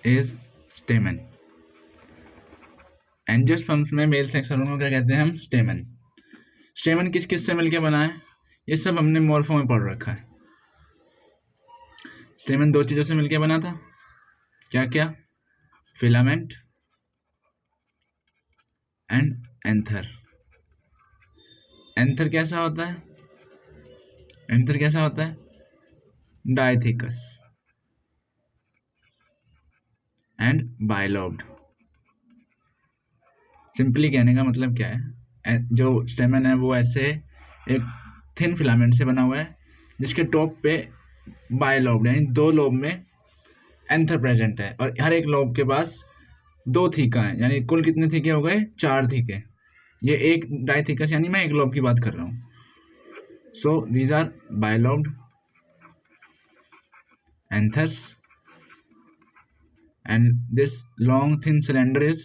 A: is stamen. Angiosperms में मेल सेक्स ऑर्गन को क्या कहते हैं हम? स्टेमन। स्टेमन किस किस से मिलकर बना है? ये सब हमने मॉर्फो में पढ़ रखा है। स्टेमन दो चीजों से मिलकर बना था, क्या क्या? Filament and anther. एंथर कैसा होता है? एंथर कैसा होता है? Dithecous and bilobed. सिंपली कहने का मतलब क्या है? जो स्टेमन है वो ऐसे एक थिन फिलामेंट से बना हुआ है, जिसके टॉप पे बाइलोब्ड यानी 2 लोब में एंथर प्रेजेंट है, और हर एक लोब के पास 2 थीका है, यानी कुल कितने थीके हो गए? 4 थीके। ये एक डाइथिकस, यानी मैं एक लोब की बात कर रहा हूँ। So these are bilobed anthers and this long thin cylinder is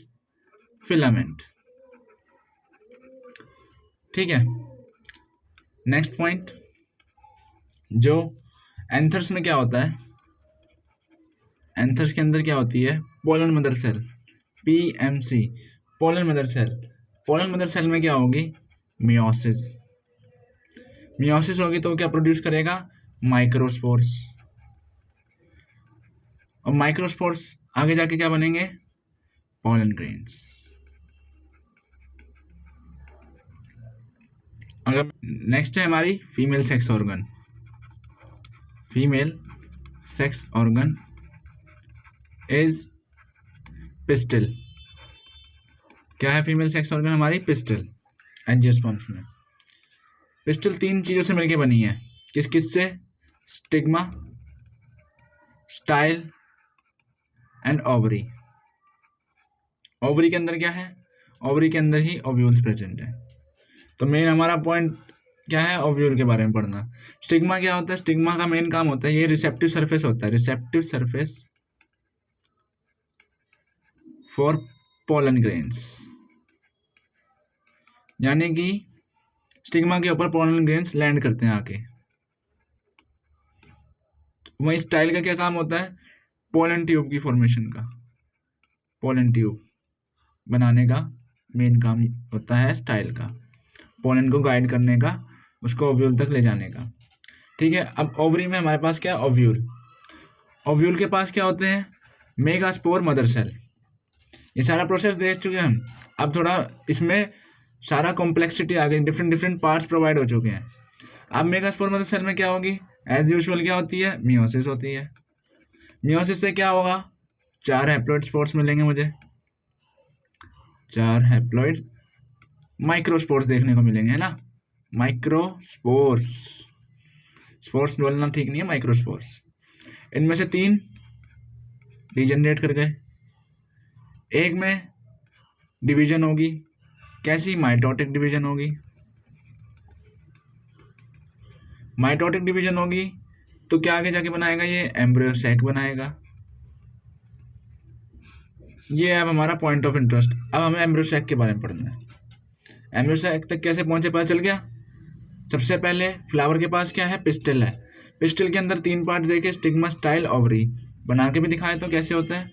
A: filament। ठीक है। नेक्स्ट पॉइंट, जो एंथर्स में क्या होता है? एंथर्स के अंदर क्या होती है? Pollen mother cell, PMC, pollen mother cell. Pollen mother cell में क्या होगी? मियोसिस। मियोसिस होगी तो क्या प्रोड्यूस करेगा? माइक्रोस्पोर्स। और माइक्रोस्पोर्स आगे जाके क्या बनेंगे? Pollen grains. अगर नेक्स्ट है हमारी female sex organ. Female sex organ is pistol. क्या है फीमेल सेक्स ऑर्गन हमारी? पिस्टल। एंजियोस्पर्म्स में पिस्टल 3 चीजों से मिलकर बनी है। किस किस से? Stigma, style and ovary. Ovary के अंदर क्या है? ओवरी के अंदर ही ओव्यूल्स प्रेजेंट है। तो मेन हमारा पॉइंट क्या है? ओव्यूल के बारे में पढ़ना। स्टिग्मा क्या होता है? स्टिग्मा का मेन काम होता है, ये रिसेप्टिव सरफेस होता है, receptive surface for pollen grains. यानी कि स्टिग्मा के ऊपर पोलन ग्रेन्स लैंड करते हैं आके। वहीं स्टाइल का क्या काम होता है, पोलन ट्यूब की फॉर्मेशन का, पोलन ट्यूब बनाने का मेन काम होता है स्टाइल का, पोलन को गाइड करने का, उसको ओव्यूल तक ले जाने का। ठीक है, अब ओवरी में हमारे पास क्या है, ओव्यूल। ओव्यूल के पास क्या होते हैं, मेगास्पोर, मदर सेल। ये सारा प्रोसेस देख चुके हैं हम। अब थोड़ा इसमें सारा कॉम्प्लेक्सिटी आ गई, डिफरेंट पार्ट्स प्रोवाइड हो चुके हैं। अब मेगास्पोर मदर सेल में क्या होगी, एज यूजुअल क्या होती है, मियोसिस होती है। मियोसिस से क्या होगा, 4 हैप्लॉइड स्पोर्स मिलेंगे मुझे, 4 हैप्लॉइड माइक्रोस्पोर्स देखने को मिलेंगे, है ना, माइक्रोस्पोर्स, स्पोर्स बोलना ठीक नहीं है, माइक्रोस्पोर्स। इनमें से 3 डीजनरेट कर गए, एक में डिवीजन होगी, कैसी, माइटोटिक डिवीजन होगी। माइटोटिक डिवीजन होगी तो क्या आगे जाके बनाएगा, ये एम्ब्रियो सैक बनाएगा। ये अब हमारा पॉइंट ऑफ इंटरेस्ट। अब हमें एम्ब्रियो सैक के बारे में पढ़ना है। एम्ब्रियो सैक तक कैसे पहुंचे पता चल गया। सबसे पहले फ्लावर के पास क्या है, पिस्टल है। पिस्टल के अंदर 3 पार्ट देखे, स्टिग्मा, स्टाइल, ओवरी। बना के भी दिखाए तो कैसे होता है,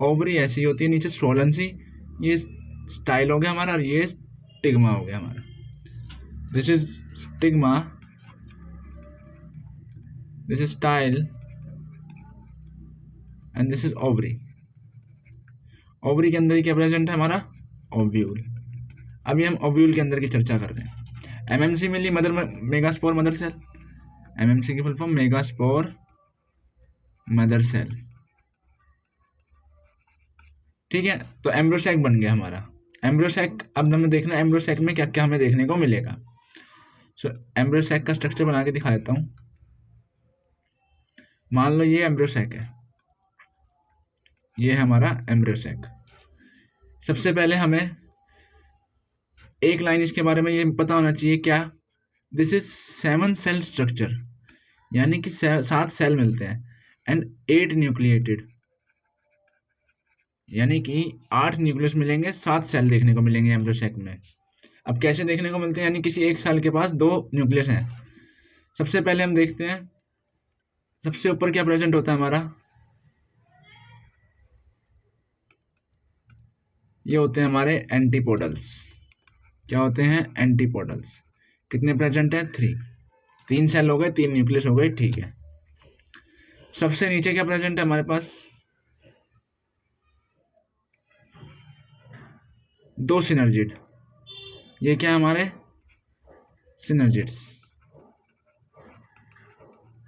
A: ओवरी ऐसी होती है नीचे स्वोलन सी, ये स्टाइल हो गया हमारा, और ये स्टिग्मा हो गया हमारा। This is stigma, this is style and this is ovary. Ovary के अंदर क्या प्रेजेंट है हमारा, ओव्यूल। अभी हम ओव्यूल के अंदर की चर्चा कर रहे हैं। एमएमसी मिली, mother megaspore mother cell. MMC की full form megaspore mother cell. ठीक है, तो एम्ब्रियो सैक बन गया हमारा। एम्ब्रियो सैक, अब हमें देखना है एम्ब्रियो सैक में क्या क्या हमें देखने को मिलेगा। सो एम्ब्रियो सैक का स्ट्रक्चर बना के दिखा देता हूँ। मान लो ये एम्ब्रियो सैक है, ये है हमारा एम्ब्रियो सैक। सबसे पहले हमें एक लाइन इसके बारे में ये पता होना चाहिए, क्या, दिस इज 7 सेल स्ट्रक्चर, यानी कि 7 सेल मिलते हैं, एंड 8 न्यूक्लिएटेड, यानी कि 8 न्यूक्लियस मिलेंगे, 7 सेल देखने को मिलेंगे एम्ब्रियो सैक में। अब कैसे देखने को मिलते हैं, यानी किसी एक सेल के पास 2 न्यूक्लियस हैं। सबसे पहले हम देखते हैं, सबसे ऊपर क्या प्रेजेंट होता है हमारा, ये होते हैं हमारे एंटीपोडल्स। क्या होते हैं, एंटीपोडल्स। कितने प्रेजेंट है, 3 सेल हो गए, 3 न्यूक्लियस हो गए, ठीक है। सबसे नीचे क्या प्रेजेंट है हमारे पास, 2 सिनर्जिड। ये क्या है हमारे सिनर्जिड्स,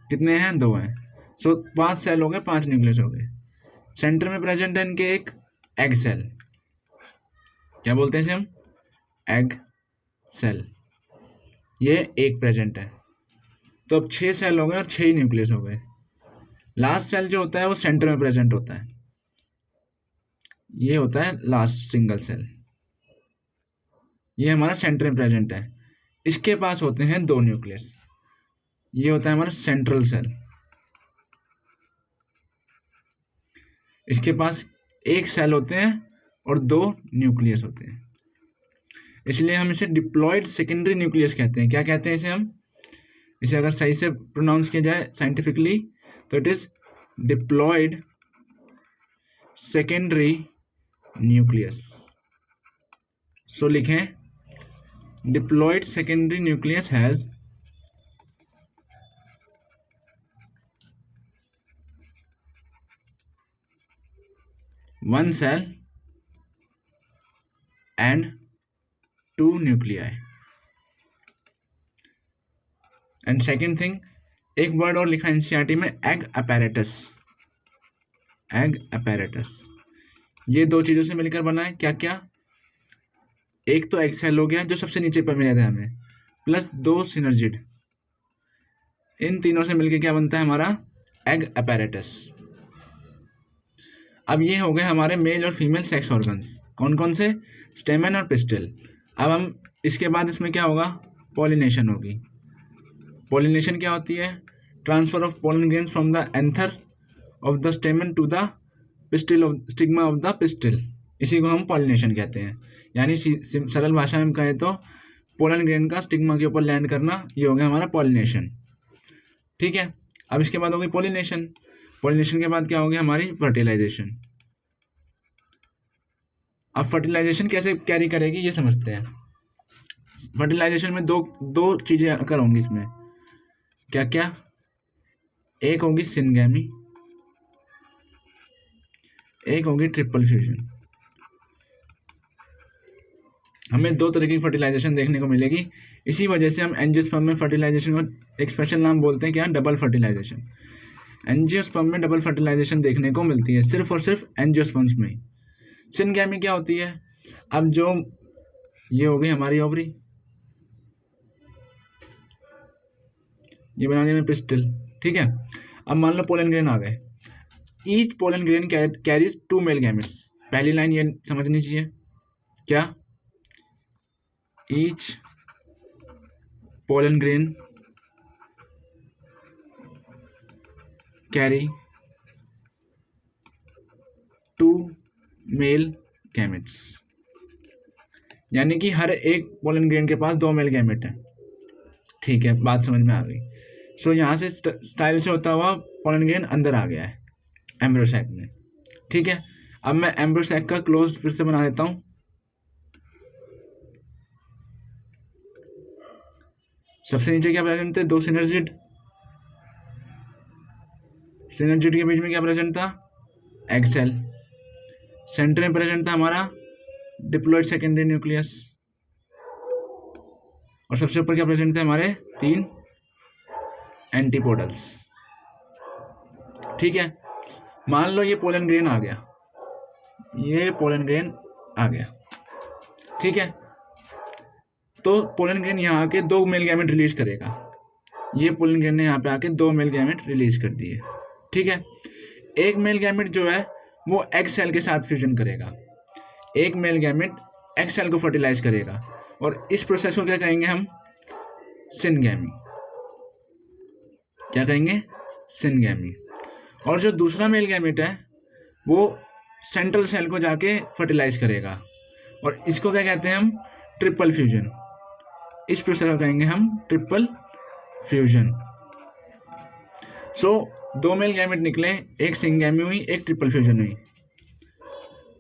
A: कितने हैं, 2 हैं। सो 5 सेल हो गए, 5 न्यूक्लियस हो गए। सेंटर में प्रेजेंट है इनके एक एग सेल, क्या बोलते हैं इसे हम, एग सेल। ये एक प्रेजेंट है, तो अब 6 सेल हो गए और 6 न्यूक्लियस हो गए। लास्ट सेल जो होता है वो सेंटर में प्रेजेंट होता है, ये होता है लास्ट सिंगल सेल, ये हमारा सेंटर में प्रेजेंट है। इसके पास होते हैं 2 न्यूक्लियस, ये होता है हमारा सेंट्रल सेल। इसके पास एक सेल होते हैं और 2 न्यूक्लियस होते हैं, इसलिए हम इसे डिप्लॉयड सेकेंडरी न्यूक्लियस कहते हैं। क्या कहते हैं इसे हम, इसे अगर सही से प्रोनाउंस किया जाए साइंटिफिकली तो it is diploid secondary nucleus. So लिखें, diploid secondary nucleus has one cell and 2 nuclei. And second thing, एक वर्ड और लिखा एनसीईआरटी में, एग अपैरेटस। एग अपैरेटस ये 2 चीज़ों से मिलकर बना है, क्या क्या, एक तो एग सेल हो गया जो सबसे नीचे पर मिला था हमें, प्लस 2 सिनर्जिड, इन तीनों से मिलकर क्या बनता है हमारा, एग अपैरेटस। अब ये हो गए हमारे मेल और फीमेल सेक्स ऑर्गन्स, कौन कौन से, स्टेमन और पिस्टल। अब हम इसके बाद इसमें क्या होगा, पॉलिनेशन होगी। पॉलिनेशन क्या होती है, transfer of pollen grains from the anther of the stamen to the pistil of stigma of the pistil. इसी को हम पॉलिनेशन कहते हैं। यानी सरल भाषा में हम कहें तो पोलन ग्रेन का स्टिग्मा के ऊपर लैंड करना, ये हो गया हमारा पॉलिनेशन। ठीक है, अब इसके बाद हो गई पॉलिनेशन। पॉलिनेशन के बाद क्या हो गया हमारी फर्टिलाइजेशन। अब फर्टिलाइजेशन कैसे कैरी करेगी ये समझते हैं। फर्टिलाइजेशन में दो चीजें अकर होंगी इसमें। क्या क्या? एक होगी सिनगैमी, एक होगी ट्रिपल फ्यूजन। हमें दो तरह की फर्टिलाइजेशन देखने को मिलेगी। इसी वजह से हम एंजियोस्पर्म में फर्टिलाइजेशन को एक स्पेशल नाम बोलते हैं, क्या? Double fertilization. एंजियोस्पर्म में डबल फर्टिलाइजेशन देखने को मिलती है सिर्फ और सिर्फ एंजियोस्पर्म्स में ही। सिनगैमी क्या होती है? अब जो ये हो गई हमारी ओवरी, ये बनाने में पिस्टल। ठीक है, अब मान लो पोलन ग्रेन आ गए। Each pollen grain carries 2 male gametes. पहली लाइन ये समझनी चाहिए, क्या? Each pollen grain carry 2 male gametes, यानी कि हर एक पोलन ग्रेन के पास 2 मेल गैमेट है। ठीक है, बात समझ में आ गई। सो यहाँ से स्टाइल से होता हुआ पोलन ग्रेन अंदर आ गया है एम्ब्रियो सैक में। ठीक है, अब मैं एम्ब्रियो सैक का क्लोज फिर से बना देता हूँ। सबसे नीचे क्या प्रेजेंट थे? 2 सिनर्जिड। सिनर्जिड के बीच में क्या प्रेजेंट था? Egg cell. सेंटर में प्रेजेंट था हमारा डिप्लॉयड सेकेंडरी न्यूक्लियस, और सबसे ऊपर क्या प्रेजेंट थे? हमारे 3 एंटीपोडल्स। ठीक है, मान लो ये पोलन ग्रेन आ गया, ये पोलन ग्रेन आ गया। ठीक है, तो पोलन ग्रेन यहाँ आके 2 मेल गैमेट रिलीज करेगा। ये पोलन ग्रेन ने यहाँ पे आके 2 मेल गैमेट रिलीज कर दिए। ठीक है, एक मेल गैमेट जो है वो एग सेल के साथ फ्यूजन करेगा। एक मेल गैमेट एग सेल को फर्टिलाइज करेगा, और इस प्रोसेस को क्या कहेंगे हम? सिनगैमी। क्या कहेंगे? सिनगैमी। और जो दूसरा मेल गैमेट है वो सेंट्रल सेल को जाके फर्टिलाइज करेगा, और इसको क्या कहते हैं हम? Triple fusion. इस प्रोसेस को कहेंगे हम ट्रिपल फ्यूजन। सो 2 मेल गैमेट निकले, एक सिनगैमी हुई, एक ट्रिपल फ्यूजन हुई।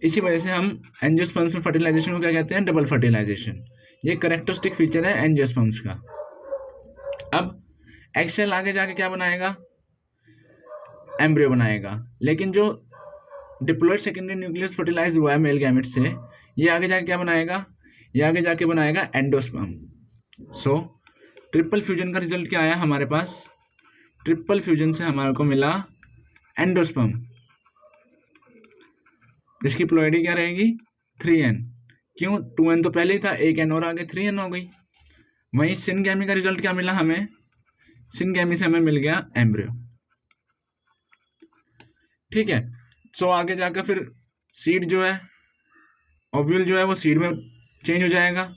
A: इसी वजह से हम एंजियोस्पर्म्स में फर्टिलाइजेशन को क्या कहते हैं? Double fertilization. ये कैरेक्टरिस्टिक फीचर है एंजियोस्पर्म्स का। अब एग सेल आगे जाके क्या बनाएगा? एम्ब्रियो बनाएगा। लेकिन जो डिप्लॉयड सेकेंडरी न्यूक्लियस फर्टिलाइज हुआ है मेल गैमेट से, ये आगे जाके क्या बनाएगा? ये आगे जाके बनाएगा एंडोस्पर्म। सो ट्रिपल फ्यूजन का रिजल्ट क्या आया हमारे पास? ट्रिपल फ्यूजन से हमारे को मिला एंडोस्पर्म, जिसकी प्लॉइडी क्या रहेगी? 3n। क्यों? 2n तो पहले ही था, एक n और आगे 3n हो गई। वहीं सिनगैमी का रिजल्ट क्या मिला हमें? सिनगैमी से हमें मिल गया एम्ब्रियो। ठीक है, सो आगे जाकर फिर सीड जो है, ओव्यूल जो है वो सीड में चेंज हो जाएगा,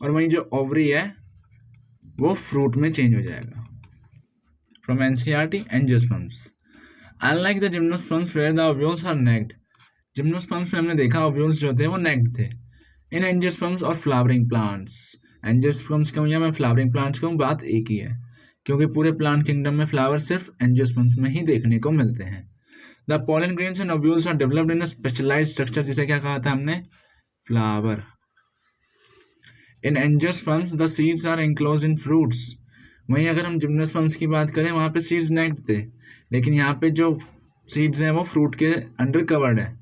A: और वहीं जो ओवरी है वो फ्रूट में चेंज हो जाएगा। From NCERT, angiosperms. Unlike the gymnosperms where the ovules are naked. Gymnosperms में हमने देखा ओव्यूल्स जो थे वो नेक्ड थे। इन एंजियोस्पर्म्स और फ्लावरिंग प्लांट्स। एंजियोस्पर्म्स कहूँ या मैं फ्लावरिंग प्लांट्स कहूँ, बात एक ही है, क्योंकि पूरे प्लांट किंगडम में फ्लावर सिर्फ एंजियोस्पर्म्स में ही देखने को मिलते हैं। The pollen grains and ovules are developed in a specialized structure, जिसे क्या कहा था हमने? Flower. In angiosperms the seeds are enclosed in fruits. वहीं अगर हम जिम्नोस्पर्म्स की बात करें, वहाँ पे सीड्स नेक्ड थे, लेकिन यहाँ पे जो सीड्स हैं वो फ्रूट के अंडर कवर्ड है।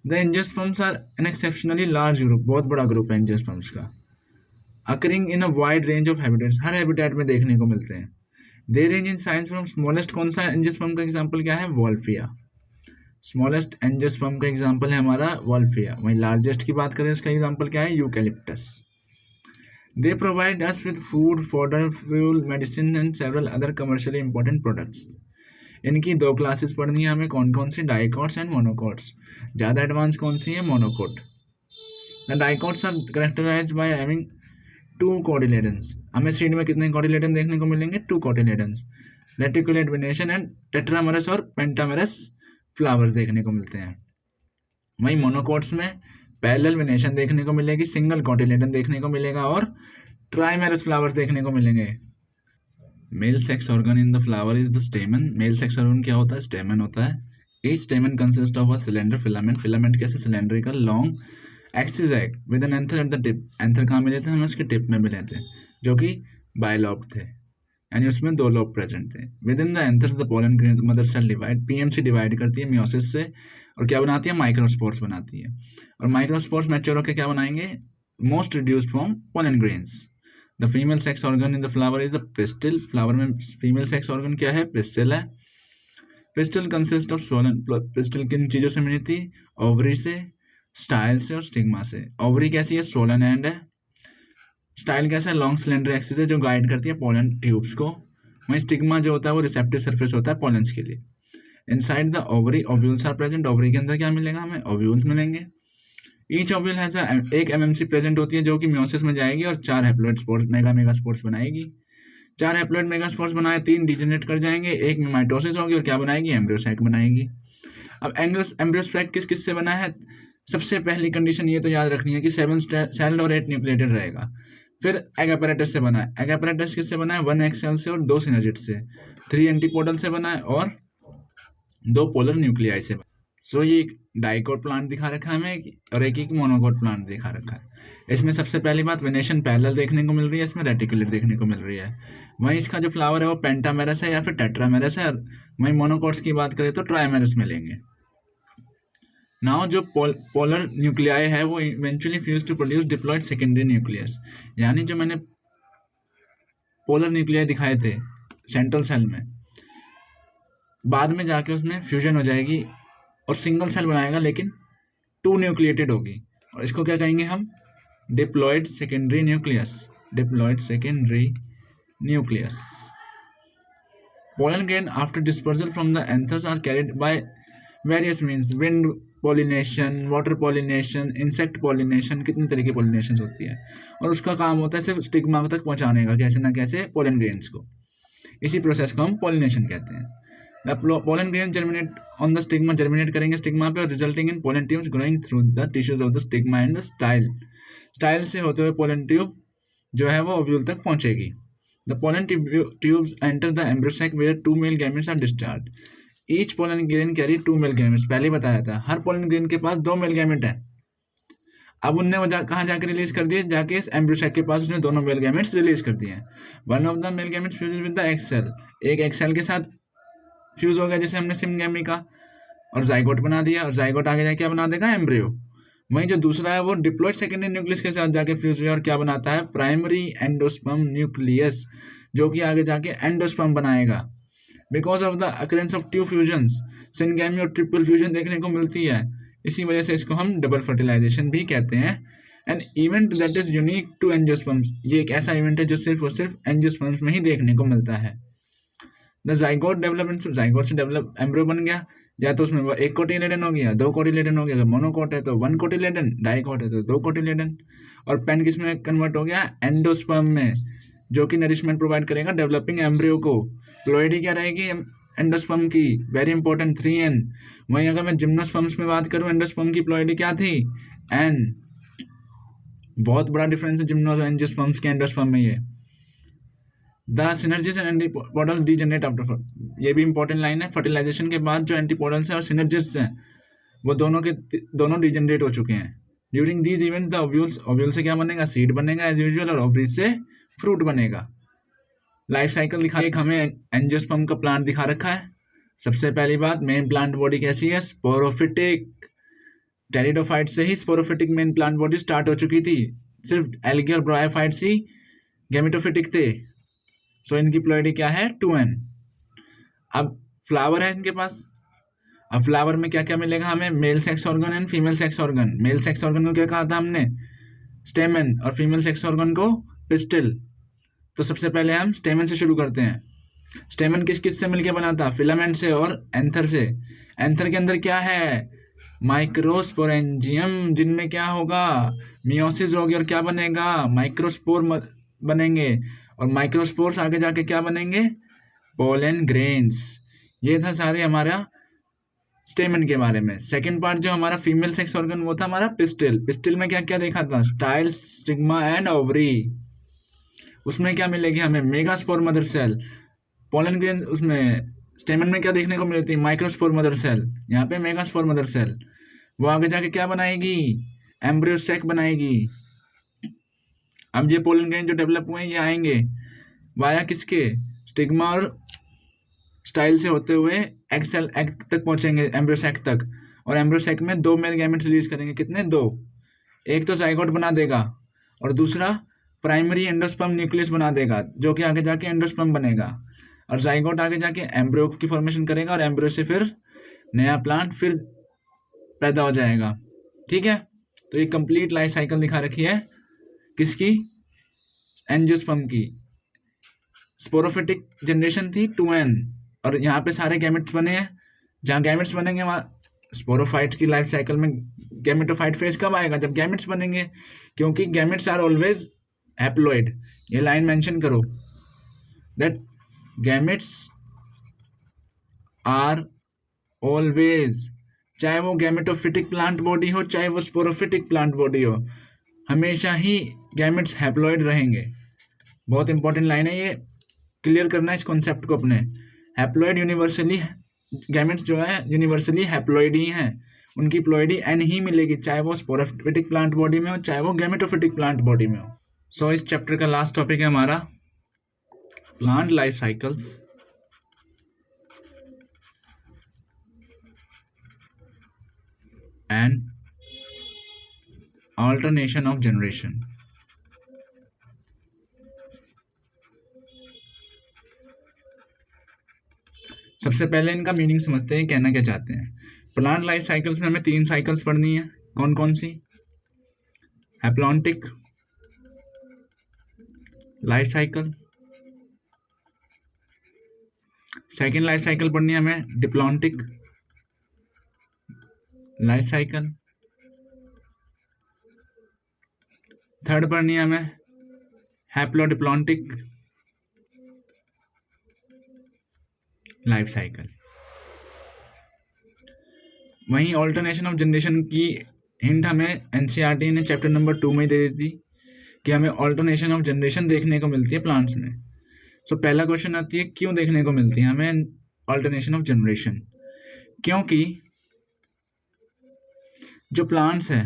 A: The angiosperms are an exceptionally large group. बहुत बड़ा ग्रुप है एंजियोस्पर्म्स का। Occurring in a wide range of habitats. हर हैबिटेट में देखने को मिलते हैं। They range in size from smallest. कौन सा एंजियोस्पर्म का एग्जाम्पल क्या है? वॉल्फिया। स्मॉलेस्ट एंजियोस्पर्म का एग्जाम्पल है हमारा वॉल्फिया। वहीं लार्जेस्ट की बात करें, उसका एग्जाम्पल क्या है? Eucalyptus. They provide us with food, fodder, fuel, medicine and several other commercially important products. इनकी 2 क्लासेस पढ़नी है हमें। कौन कौन सी? Dicots and monocots. ज़्यादा एडवांस कौन सी है? Monocot. The dicots are characterized by having 2 cotyledons. हमें सीड में कितने कोटिलेडन देखने को मिलेंगे? 2 cotyledons. Reticulate venation and tetramerous और पेंटामेरस फ्लावर्स देखने को मिलते हैं। वहीं मोनोकोट्स में पैरेलल वेनेशन देखने को मिलेगी, सिंगल कोटिलेडन देखने को मिलेगा और ट्राइमेरस फ्लावर्स देखने को मिलेंगे। Male sex organ in the flower is the stamen. Male sex organ क्या होता है? स्टेमन होता है। Each stamen consist of a cylinder filament. Filament कैसे? Cylindrical long axis egg with an anther at the tip. Anther कहाँ मिले थे? हमें उसके टिप में मिले थे, जो कि बायलॉब्ड थे, यानी उसमें 2 लोब प्रेजेंट थे। Within the anthers the pollen grain mother cell divide. PMC divide करती है मियोसिस से और क्या बनाती है? माइक्रोस्पोर्स बनाती है। और माइक्रोस्पोर्स मैच्योर होकर क्या बनाएंगे? Most reduced form pollen grains. The female sex organ in the flower is the pistil. Flower में फीमेल सेक्स ऑर्गन क्या है? पिस्टिल है। Pistil consist of swollen. Pistil किन चीज़ों से मिली थी? ओवरी से, स्टाइल से और स्टिग्मा से। ओवरी कैसी है? स्वोलन एंड है। स्टाइल कैसा है? लॉन्ग सिलेंडर एक्सिस है जो गाइड करती है पोलन ट्यूब्स को। वहीं स्टिग्मा जो होता है वो रिसेप्टिव सरफेस होता है पोलेंस के लिए। Inside the ovary ovules are present. Ovary के अंदर क्या मिलेगा? हमें ओव्यूल्स मिलेंगे। ईच ओव्यूल हैज एक एमएमसी प्रेजेंट होती है जो कि मियोसिस में जाएगी और 4 हैप्लॉइड स्पोर्स मेगा स्पोर्स बनाएगी। 4 हैप्लॉइड मेगा स्पोर्स बनाए, 3 डिजेनरेट कर जाएंगे, एक में माइटोसिस होगी और क्या बनाएगी? एम्ब्रियोसैक बनाएगी। अब एम्ब्रियोसैक किस किस से बना है? सबसे पहली कंडीशन ये तो याद रखनी है कि 7 सेल्ड और 8 न्यूक्लिएटेड रहेगा। फिर एग apparatus से बना है। एग apparatus किससे बना है? 1 egg cell से और 2 synergids से। 3 एंटीपोडल से बना है और 2 पोलर न्यूक्लियाई से। सो ये एक डाइकोट प्लांट दिखा रखा है हमें और एक मोनोकोट प्लांट दिखा रखा है। इसमें सबसे पहली बात वेनेशन पैरेलल देखने को मिल रही है, इसमें रेटिकुलेट देखने को मिल रही है। वहीं इसका जो फ्लावर है वो पेंटामेरस है या फिर टेट्रामेरस है। वहीं मोनोकोट्स की बात करें तो ट्राइमेरस मिलेंगे। नाउ जो पोलर न्यूक्लियाई है वो eventually fuse to produce diploid secondary nucleus. यानी जो मैंने पोलर न्यूक्लियाई दिखाए थे सेंट्रल सेल में, बाद में जाके उसमें फ्यूजन हो जाएगी और सिंगल सेल बनाएगा, लेकिन 2 न्यूक्लिएटेड होगी और इसको क्या कहेंगे हम? Diploid secondary nucleus. Diploid secondary nucleus. Pollen grain after dispersal from the anthers are carried by various means. Wind pollination, water pollination, insect pollination, कितने तरह की पॉलिनेशन होती है और उसका काम होता है सिर्फ स्टिग्मा तक पहुंचाने का, कैसे ना कैसे पोलन ग्रेन्स को। इसी प्रोसेस को हम पॉलिनेशन कहते हैं। Pollen grain germinate on the stigma, germinate करेंगे स्टिग्मा पे और resulting in pollen tubes growing through the tissues of the stigma and the style. Style से होते हुए पोलन ट्यूब जो है वो ओव्यूल तक पहुंचेगी। The pollen tubes enter the embryo sac where 2 male gametes are discharge. Each pollen grain carry 2 male gametes. पहले बताया था हर पोलन ग्रेन के पास 2 मेल गैमेट है। अब उनने कहाँ जाकर रिलीज कर दिए? जाके एम्ब्रियोसैक के पास उसने दोनों मेल गैमेट्स रिलीज कर दिए हैं। One of the male gametes fuse with the egg cell. एक एग सेल के साथ फ्यूज हो गया जैसे हमने सिमगैमी का, और जाइगोट बना दिया, और जाइगोट आगे जाके क्या बना देगा? एम्ब्रियो। वहीं जो दूसरा है वो डिप्लॉयड सेकेंडरी न्यूक्लियस के साथ जाके फ्यूज हुआ और क्या बनाता है? प्राइमरी एंडोस्पर्म न्यूक्लियस, जो कि आगे जाके एंडोस्पर्म बनाएगा। Because of the occurrence of 2 fusions, syngamy और ट्रिपल फ्यूजन देखने को मिलती है। इसी वजह से इसको हम डबल फर्टिलाइजेशन भी कहते हैं। An event that is unique to angiosperms. ये एक ऐसा इवेंट है जो सिर्फ और सिर्फ एंजियोस्पर्म्स में ही देखने को मिलता है। द जाइगोट डेवलपमेंट, जाइगोट से डेवलप एम्ब्रियो बन गया, या तो उसमें 1 कोटिलेडन हो गया, 2 कोटिलेडन हो गया। अगर मोनोकोट है तो 1 कोटिलेडन, डाइकोट है तो 2 कोटिलेडन। और पेन किस में कन्वर्ट हो गया? एंडोस्पर्म में, जो कि नरिशमेंट प्रोवाइड करेगा डेवलपिंग एम्ब्रियो को। प्लोइडी क्या रहेगी एंडोस्पर्म की? Very important 3N। वहीं अगर मैं जिम्नोस्पर्म्स में बात करूं, एंडोस्पर्म की प्लोइडी क्या थी? N। बहुत बड़ा डिफरेंस है जिम्नो और एंजियोस्पर्म्स के एंडोस्पर्म में। ये the synergids and antipodal degenerate after, ये भी इंपॉर्टेंट लाइन है। फर्टिलाइजेशन के बाद जो एंटीपोडल्स हैं और सिनर्जिस हैं वो दोनों डीजनरेट हो चुके हैं। During these event the ovules, ovule से क्या बनेगा? सीड बनेगा एज यूजुअल, और ओवरी से फ्रूट बनेगा। लाइफ साइकिल दिखा, एक हमें एंजियोस्पर्म का प्लांट दिखा रखा है। सबसे पहली बात, मेन प्लांट बॉडी कैसी है? स्पोरोफिटिक। टेरिडोफाइट से ही sporophytic main plant body start हो चुकी थी, सिर्फ एल्गी और ब्रायोफाइट्स ही गैमेटोफिटिक थे। सो इनकी प्लोइडी क्या है? 2N। अब फ्लावर है इनके पास। अब फ्लावर में क्या क्या मिलेगा हमें? Mail sex organ and female sex organ. Mail sex organ को क्या कहा था हमने? स्टेमन, और फीमेल सेक्स ऑर्गन को पिस्टिल। तो सबसे पहले हम स्टेमन से शुरू करते हैं। स्टेमन किस किस से मिलकर बना था? फिलामेंट से और एंथर से। एंथर के अंदर क्या है? माइक्रोस्पोरेंजियम, जिनमें क्या होगा? मियोसिस होगी और क्या बनेगा? माइक्रोस्पोर बनेंगे, और माइक्रोस्पोर्स आगे जाके क्या बनेंगे? Pollen grains. ये था सारे हमारा स्टेमन के बारे में। सेकंड पार्ट जो हमारा फीमेल सेक्स ऑर्गन वो था हमारा पिस्टिल। पिस्टिल में क्या क्या देखा था, स्टाइल, स्टिग्मा एंड ओवरी। उसमें क्या मिलेगी हमें, megaspore mother cell. Pollen grain उसमें स्टेमन में क्या देखने को मिलती है, माइक्रोस्पोर मदर सेल, यहाँ पे मेगास्पोर मदर सेल। वो आगे जाके क्या बनाएगी, एम्ब्रियो सैक बनाएगी। अब ये पोलन ग्रेन जो डेवलप हुए हैं ये आएंगे वाया किसके, स्टिग्मा और स्टाइल से होते हुए एग सेल, एग तक पहुंचेंगे, एम्ब्रियो सैक तक। और एम्ब्रियो सैक में 2 मेल गैमेट्स रिलीज करेंगे, कितने, 2। एक तो जाइगोट बना देगा और दूसरा प्राइमरी एंडोस्पर्म न्यूक्लियस बना देगा, जो कि आगे जाके एंडोस्पर्म बनेगा। और जाइगोट आगे जाके एम्ब्रियो की फॉर्मेशन करेगा और एम्ब्रियो से फिर नया प्लांट फिर पैदा हो जाएगा। ठीक है, तो ये कंप्लीट लाइफ साइकिल दिखा रखी है किसकी, एंजियोस्पर्म की। स्पोरोफिटिक जनरेशन थी 2n, और यहाँ पे सारे गैमेट्स बने हैं। जहाँ गैमेट्स बनेंगे वहाँ स्पोरोफाइट की लाइफ साइकिल में गैमेटोफाइट फेज कब आएगा, जब गैमेट्स बनेंगे, क्योंकि गैमेट्स आर ऑलवेज हैप्लॉइड। ये लाइन मेंशन करो, दैट गैमेट्स आर ऑलवेज, चाहे वो गैमेटोफिटिक प्लांट बॉडी हो चाहे वो स्पोरोफिटिक प्लांट बॉडी हो, हमेशा ही गैमेट्स हैप्लॉइड रहेंगे। बहुत इंपॉर्टेंट लाइन है ये, क्लियर करना है इस कॉन्सेप्ट को अपने। हैप्लॉइड यूनिवर्सली, गैमेट्स जो है यूनिवर्सली हैप्लॉइड ही हैं, उनकी प्लॉइडी एन ही मिलेगी, चाहे वो स्पोरोफिटिक प्लांट बॉडी में हो चाहे वो गैमेटोफिटिक प्लांट बॉडी में हो। सो इस चैप्टर का लास्ट टॉपिक है हमारा plant life cycles and alternation of generation। सबसे पहले इनका मीनिंग समझते हैं, कहना क्या चाहते हैं। प्लांट लाइफ साइकिल्स में हमें 3 साइकिल्स पढ़नी है, कौन कौन सी, haplontic life cycle, second life cycle पढ़नी है हमें डिप्लॉन्टिक लाइफ साइकिल, थर्ड पढ़नी है हमें हैप्लोडिप्लॉन्टिक लाइफ साइकिल। वहीं ऑल्टरनेशन ऑफ जनरेशन की हिंट हमें एनसीईआरटी ने चैप्टर नंबर 2 में दे दी थी कि हमें ऑल्टरनेशन ऑफ जनरेशन देखने को मिलती है प्लांट्स में। सो पहला क्वेश्चन आती है, क्यों देखने को मिलती है हमें ऑल्टरनेशन ऑफ जनरेशन। क्योंकि जो प्लांट्स है,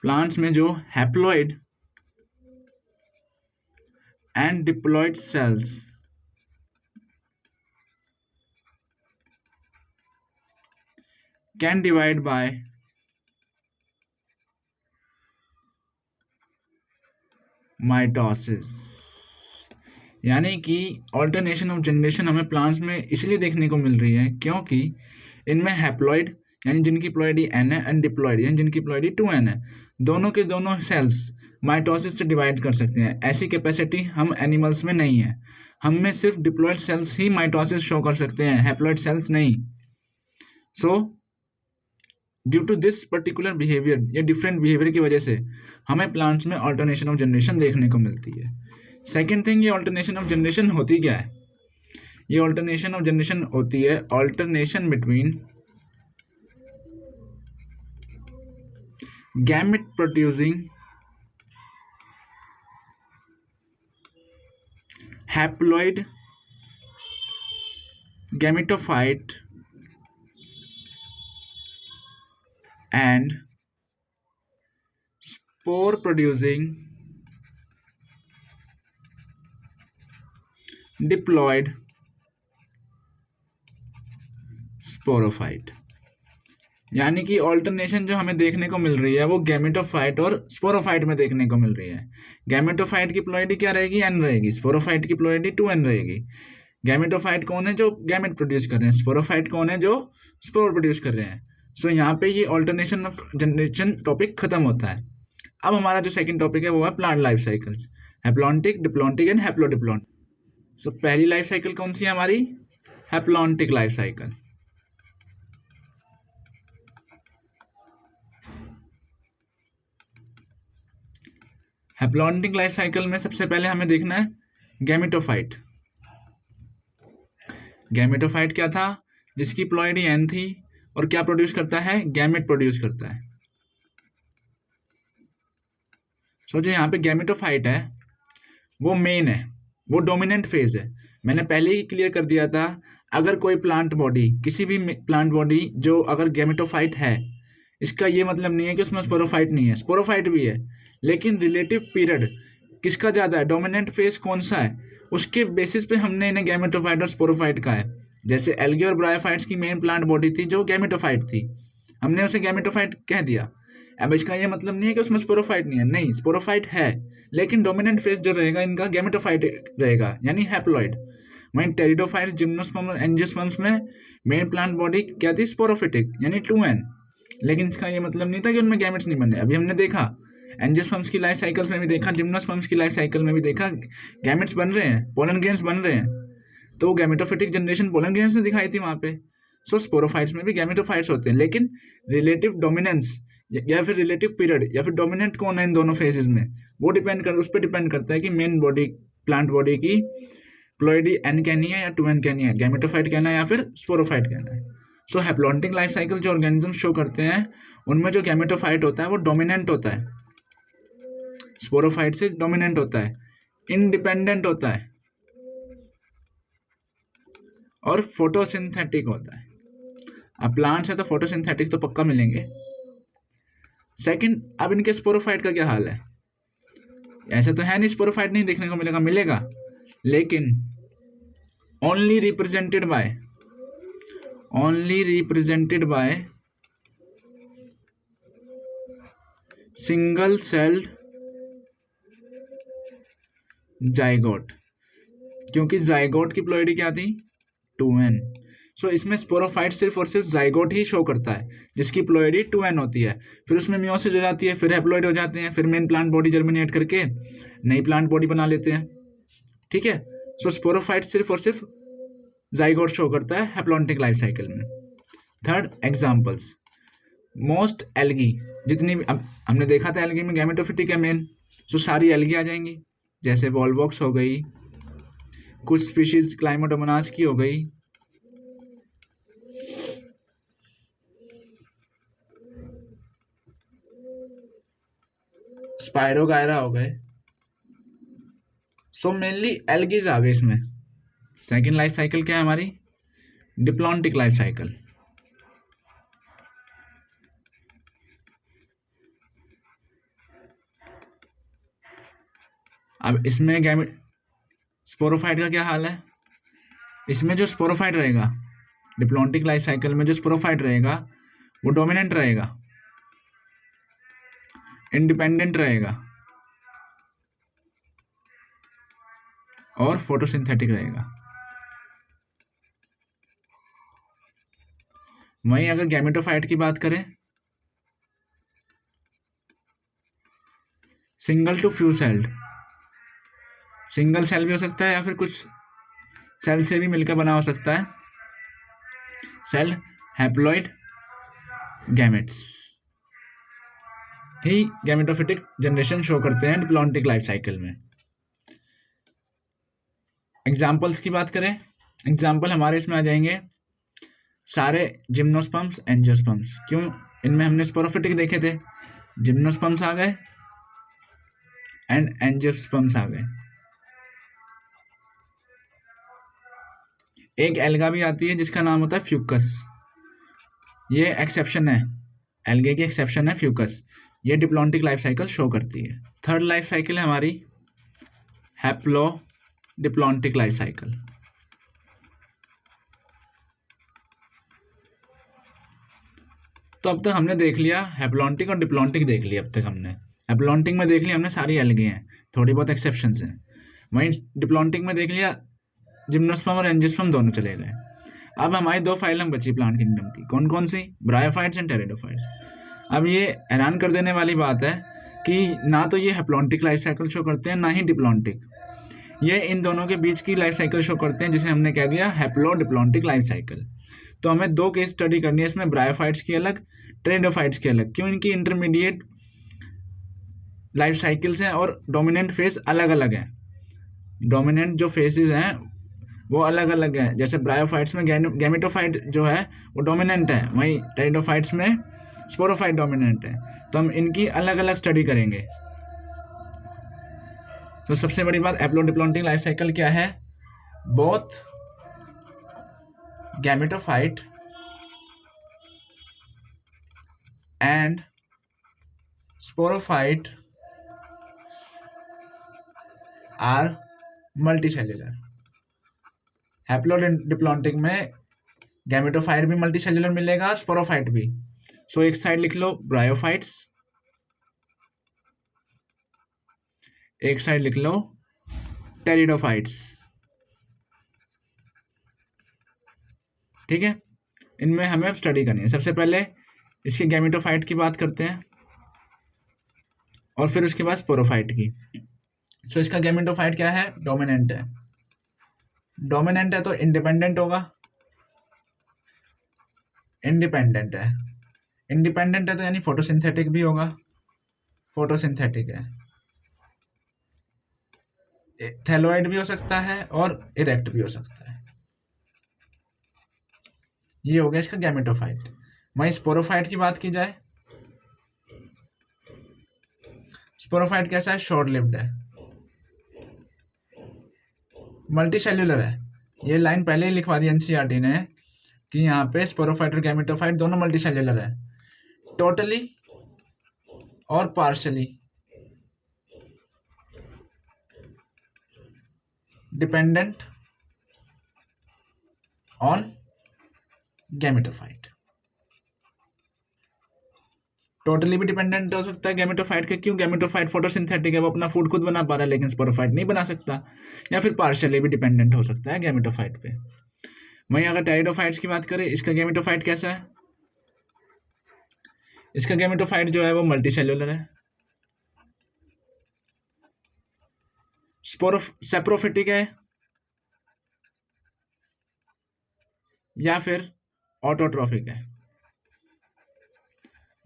A: प्लांट्स में जो haploid and diploid cells can divide by mitosis, यानी कि ऑल्टरनेशन ऑफ जनरेशन हमें प्लांट्स में इसलिए देखने को मिल रही है क्योंकि इनमें हैप्लॉइड यानी जिनकी प्लॉइडी n है एंड डिप्लॉइड यानी जिनकी प्लॉइडी 2n है, दोनों के दोनों सेल्स माइटोसिस से डिवाइड कर सकते हैं। ऐसी कैपेसिटी हम एनिमल्स में नहीं है, हम में सिर्फ डिप्लॉइड सेल्स ही माइटोसिस शो कर सकते हैं, हैप्लॉइड सेल्स नहीं। So due to this particular behaviour, ये डिफरेंट बिहेवियर की वजह से हमें प्लांट्स में ऑल्टरनेशन ऑफ जनरेशन देखने को मिलती है। सेकेंड थिंग, ये ऑल्टरनेशन ऑफ जनरेशन होती क्या है, ये ऑल्टरनेशन ऑफ जनरेशन होती है alternation between gamete producing haploid gametophyte and spore producing diploid sporophyte। यानी कि ऑल्टरनेशन जो हमें देखने को मिल रही है वो गैमेटोफाइट और स्पोरोफाइट में देखने को मिल रही है। गैमेटोफाइट की प्लॉइडी क्या रहेगी, n रहेगी, स्पोरोफाइट की प्लॉइडी 2n रहेगी। गैमेटोफाइट कौन है, जो गैमेट प्रोड्यूस कर रहे हैं, स्पोरोफाइट कौन है, जो स्पोर प्रोड्यूस कर रहे हैं। सो यहाँ पे ये ऑल्टरनेशन ऑफ जनरेशन टॉपिक खत्म होता है। अब हमारा जो सेकंड टॉपिक है वो है plant life cycles, haplontic, diplontic and haplodiplontic. So पहली लाइफ साइकिल कौन सी है हमारी, haplontic life cycle. Haplontic life cycle में सबसे पहले हमें देखना है गैमेटोफाइट। गैमेटोफाइट क्या था, जिसकी प्लॉइडी एन थी, और क्या प्रोड्यूस करता है, गैमेट प्रोड्यूस करता है। जो यहाँ पे गैमेटोफाइट है वो मेन है, वो डोमिनेंट फेज है। मैंने पहले ही क्लियर कर दिया था, अगर कोई प्लांट बॉडी, किसी भी प्लांट बॉडी जो अगर गैमेटोफाइट है, इसका ये मतलब नहीं है कि उसमें स्पोरोफाइट नहीं है, स्पोरोफाइट भी है, लेकिन रिलेटिव पीरियड किसका ज़्यादा है, डोमिनेंट फेज कौन सा है, उसके बेसिस पे हमने इन्हें गैमेटोफाइट और स्पोरोफाइट का है। जैसे एल्गे और ब्रायोफाइट्स की मेन प्लांट बॉडी थी जो गैमेटोफाइट थी, हमने उसे गैमेटोफाइट कह दिया। अब इसका ये मतलब नहीं है कि उसमें स्पोरोफाइट नहीं है, नहीं, स्पोरोफाइट है, लेकिन डोमिनेंट फेज जो रहेगा इनका गैमेटोफाइट रहेगा, यानी हैप्लॉइड। वहीं टेरिडोफाइट्स, जिम्नोस्पर्म और एंजियोस्पर्म्स में मेन प्लांट बॉडी क्या थी, स्पोरोफिटिक, यानी 2n। लेकिन इसका ये मतलब नहीं था कि उनमें गैमेट्स नहीं बने। अभी हमने देखा एंजियोस्पर्म्स की लाइफ साइकिल्स में भी देखा, जिम्नोस्पर्म्स की लाइफ साइकिल में भी देखा, गैमेट्स बन रहे हैं, पोलन ग्रेन्स बन रहे हैं, तो गैमेटोफिटिक जनरेशन पोलन ग्रेन्स से दिखाई थी वहाँ पे। सो स्पोरोफाइट्स में भी गैमेटोफाइट्स होते हैं, लेकिन रिलेटिव डोमिनेंस या फिर रिलेटिव पीरियड या फिर डोमिनेंट कौन है इन दोनों फेजेस में, वो उस पर डिपेंड करता है कि मेन बॉडी, प्लांट बॉडी की प्लॉइडी n कहनी है या 2n कहनी है, गैमेटोफाइट कहना है या फिर स्पोरोफाइट कहना है। सो हैप्लॉन्टिक लाइफ साइकिल जो ऑर्गेनिज्म शो करते हैं उनमें जो गैमेटोफाइट होता है वो डोमिनेंट होता है, स्पोरोफाइट से डोमिनेंट होता है, इंडिपेंडेंट होता है और फोटोसिंथेटिक होता है। अब प्लांट्स है तो फोटोसिंथेटिक तो पक्का मिलेंगे। सेकंड, अब इनके स्पोरोफाइट का क्या हाल है, ऐसा तो है नहीं स्पोरोफाइट नहीं देखने को मिलेगा, मिलेगा, लेकिन only represented by single celled zygote, क्योंकि जाइगोट की प्लॉइडी क्या थी, 2n। सो इसमें स्पोरोफाइट सिर्फ और सिर्फ जाइगोट ही शो करता है जिसकी प्लॉइडी 2n होती है, फिर उसमें मियोसिस हो जाती है, फिर हैप्लॉइड हो जाते हैं, फिर मेन प्लांट बॉडी जर्मिनेट करके नई प्लांट बॉडी बना लेते हैं, ठीक है। सो स्पोरोफाइट सिर्फ और सिर्फ जाइगोट शो करता है हैप्लॉन्टिक लाइफ साइकिल में। थर्ड, एग्जांपल्स, मोस्ट एल्गी, जितनी भी हमने देखा था एल्गी में गैमेटोफिटिक है मेन, सो सारी एल्गी आ जाएंगी, जैसे वॉलवॉक्स हो गई, कुछ स्पीशीज क्लाइमोडोमोनास की हो गई, स्पायरोगायरा हो गए। सो मेनली एल्गीज आ गए इसमें। सेकेंड लाइफ साइकिल क्या है हमारी, डिप्लॉन्टिक लाइफ साइकिल। अब इसमें स्पोरोफाइट का क्या हाल है, इसमें जो स्पोरोफाइट रहेगा डिप्लॉन्टिक लाइफ साइकिल में, जो स्पोरोफाइट रहेगा वो डोमिनेंट रहेगा, इंडिपेंडेंट रहेगा और फोटोसिंथेटिक रहेगा। वहीं अगर गैमेटोफाइट की बात करें, single to few celled, single cell भी हो सकता है या फिर कुछ सेल से भी मिलकर बना हो सकता है, सेल हैप्लॉइड गैमेट्स ही गैमेटोफिटिक जनरेशन शो करते हैं डिप्लॉन्टिक लाइफ साइकिल में। एग्जाम्पल्स की बात करें, एग्जाम्पल हमारे इसमें आ जाएंगे सारे जिम्नोस्पर्म्स, एंजियोस्पर्म्स। क्यों, इनमें हमने स्पोरोफिटिक देखे थे, जिम्नोस्पर्म्स आ गए एंड एंजियोस्पर्म्स आ गए। एक एल्गा भी आती है जिसका नाम होता है फ्यूकस, ये एक्सेप्शन है, एल्गे की एक्सेप्शन है फ्यूकस, ये डिप्लॉन्टिक लाइफ साइकिल शो करती है। थर्ड लाइफ साइकिल है हमारी हैप्लो डिप्लॉन्टिक लाइफ साइकिल। तो अब तक हमने देख लिया हैप्लॉन्टिक और डिप्लॉन्टिक देख लिया। अब तक हमने हैप्लॉन्टिक में देख लिया हमने सारी एल्गे हैं, थोड़ी बहुत एक्सेप्शंस हैं। वहीं डिप्लॉन्टिक में देख लिया जिम्नोस्पर्म और एंजियोस्पर्म दोनों चले गए। अब हमारी दो फाइलम बची प्लांट किंगडम की, कौन कौन सी, ब्रायोफाइट्स एंड टेरिडोफाइट्स। अब ये हैरान कर देने वाली बात है कि ना तो ये हैप्लॉन्टिक लाइफ साइकिल शो करते हैं ना ही डिप्लॉन्टिक, ये इन दोनों के बीच की लाइफ साइकिल शो करते हैं जिसे हमने कह दिया हैप्लो डिप्लॉन्टिक लाइफ साइकिल। तो हमें दो केस स्टडी करनी है इसमें, ब्रायोफाइट्स की अलग, टेरिडोफाइट्स की अलग। क्यों, इनकी इंटरमीडिएट लाइफ साइकिल्स हैं और डोमिनेंट फेज अलग अलग हैं। डोमिनेंट जो फेजेस हैं वो अलग अलग है। जैसे ब्रायोफाइट्स में गैमेटोफाइट जो है वो डोमिनेंट है, वहीं टेरिडोफाइट्स में स्पोरोफाइट डोमिनेंट है। तो हम इनकी अलग अलग स्टडी करेंगे। तो सबसे बड़ी बात, हैप्लोडिप्लॉन्टिक लाइफ साइकिल क्या है? Both gametophyte and sporophyte are multicellular. Haplodiplontic में गैमेटोफाइट भी मल्टीसेल्युलर मिलेगा, स्पोरोफाइट भी। सो एक साइड लिख लो ब्रायोफाइट्स, एक साइड लिख लो टेरिडोफाइट्स। ठीक है, इनमें हमें अब स्टडी करनी है। सबसे पहले इसके गैमेटोफाइट की बात करते हैं और फिर उसके बाद स्पोरोफाइट की। सो इसका गैमेटोफाइट क्या है? डोमिनेंट है। डोमिनेंट है तो इंडिपेंडेंट होगा, इंडिपेंडेंट है। इंडिपेंडेंट है तो यानी फोटोसिंथेटिक भी होगा, फोटोसिंथेटिक है। थैलोइड भी हो सकता है और इरेक्ट भी हो सकता है। ये हो गया इसका गैमेटोफाइट। वहीं स्पोरोफाइट की बात की जाए, स्पोरोफाइट कैसा है? शॉर्ट लिव्ड है, मल्टीसेल्युलर है। ये लाइन पहले ही लिखवा दी एनसीईआरटी ने कि यहाँ पे स्पोरोफाइट और गैमेटोफाइट दोनों मल्टीसेल्युलर है, टोटली और partially dependent on gametophyte. Totally भी डिपेंडेंट हो सकता है गैमेटोफाइट के। क्यों? गैमेटोफाइट फोटोसिंथेटिक है, वो अपना फूड खुद बना पा रहा है, लेकिन स्पोरोफाइट नहीं बना सकता। या फिर पार्शियली भी डिपेंडेंट हो सकता है गैमेटोफाइट पे। वहीं अगर टेरिडोफाइट्स की बात करें, इसका गैमेटोफाइट कैसा है? इसका गैमेटोफाइट जो है वो मल्टीसेल्युलर है, सेप्रोफिटिक है या फिर ऑटोट्रोफिक है।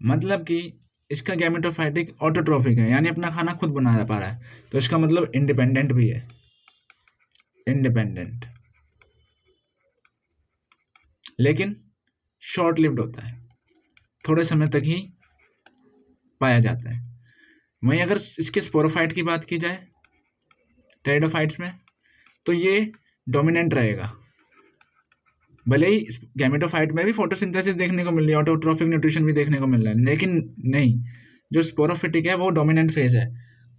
A: मतलब कि इसका गैमेटोफाइटिक ऑटोट्रोफिक है, यानी अपना खाना खुद बना पा रहा है। तो इसका मतलब इंडिपेंडेंट भी है, इंडिपेंडेंट, लेकिन शॉर्ट लिव्ड होता है, थोड़े समय तक ही पाया जाता है। वहीं अगर इसके स्पोरोफाइट की बात की जाए टेरिडोफाइट्स में, तो ये डोमिनेंट रहेगा। भले ही गैमेटोफाइट में भी फोटोसिंथेसिस देखने को मिल रही है, ऑटोट्रोफिक न्यूट्रिशन भी देखने को मिल रहा है, लेकिन नहीं, जो स्पोरोफिटिक है वो डोमिनेंट फेज है।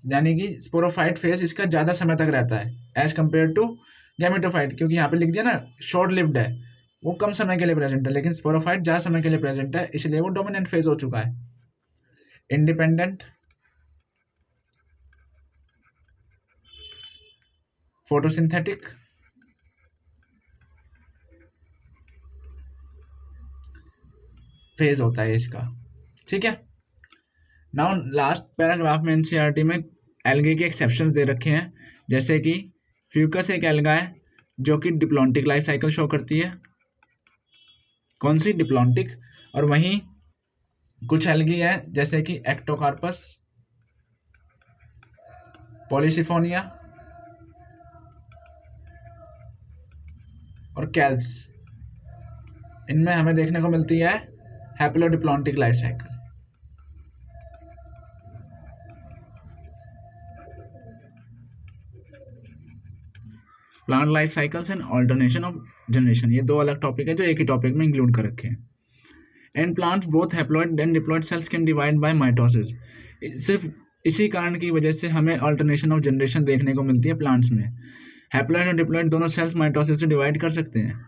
A: यानी कि स्पोरोफाइट फेज इसका ज़्यादा समय तक रहता है एज कम्पेयर टू गैमेटोफाइट। क्योंकि यहाँ पे लिख दिया ना शॉर्ट लिव्ड है, वो कम समय के लिए प्रेजेंट है, लेकिन स्पोरोफाइट ज़्यादा समय के लिए प्रेजेंट है, इसलिए वो डोमिनेंट फेज हो चुका है। इंडिपेंडेंट, फोटोसिंथेटिक, फेज होता है इसका। ठीक है, नाउ लास्ट पैराग्राफ में एनसीईआरटी में एल्गे के एक्सेप्शंस दे रखे हैं, जैसे कि फ्यूकस एक एल्गा है जो कि डिप्लॉन्टिक लाइफ साइकिल शो करती है। कौन सी? डिप्लॉन्टिक। और वहीं कुछ एल्गी है जैसे कि एक्टोकार्पस, पॉलीसिफोनिया और कैल्प्स, इनमें हमें देखने को मिलती है haplodiplontic life cycle. Plant life cycles and alternation of generation, ये दो अलग टॉपिक है जो एक ही टॉपिक में इंक्लूड कर रखे हैं। And plants both haploid and diploid cells can divide by mitosis. सिर्फ इसी कारण की वजह से हमें ऑल्टरनेशन ऑफ जनरेशन देखने को मिलती है प्लांट्स में। हैप्लॉइड और डिप्लॉइड दोनों सेल्स माइटोसिस से डिवाइड कर सकते हैं।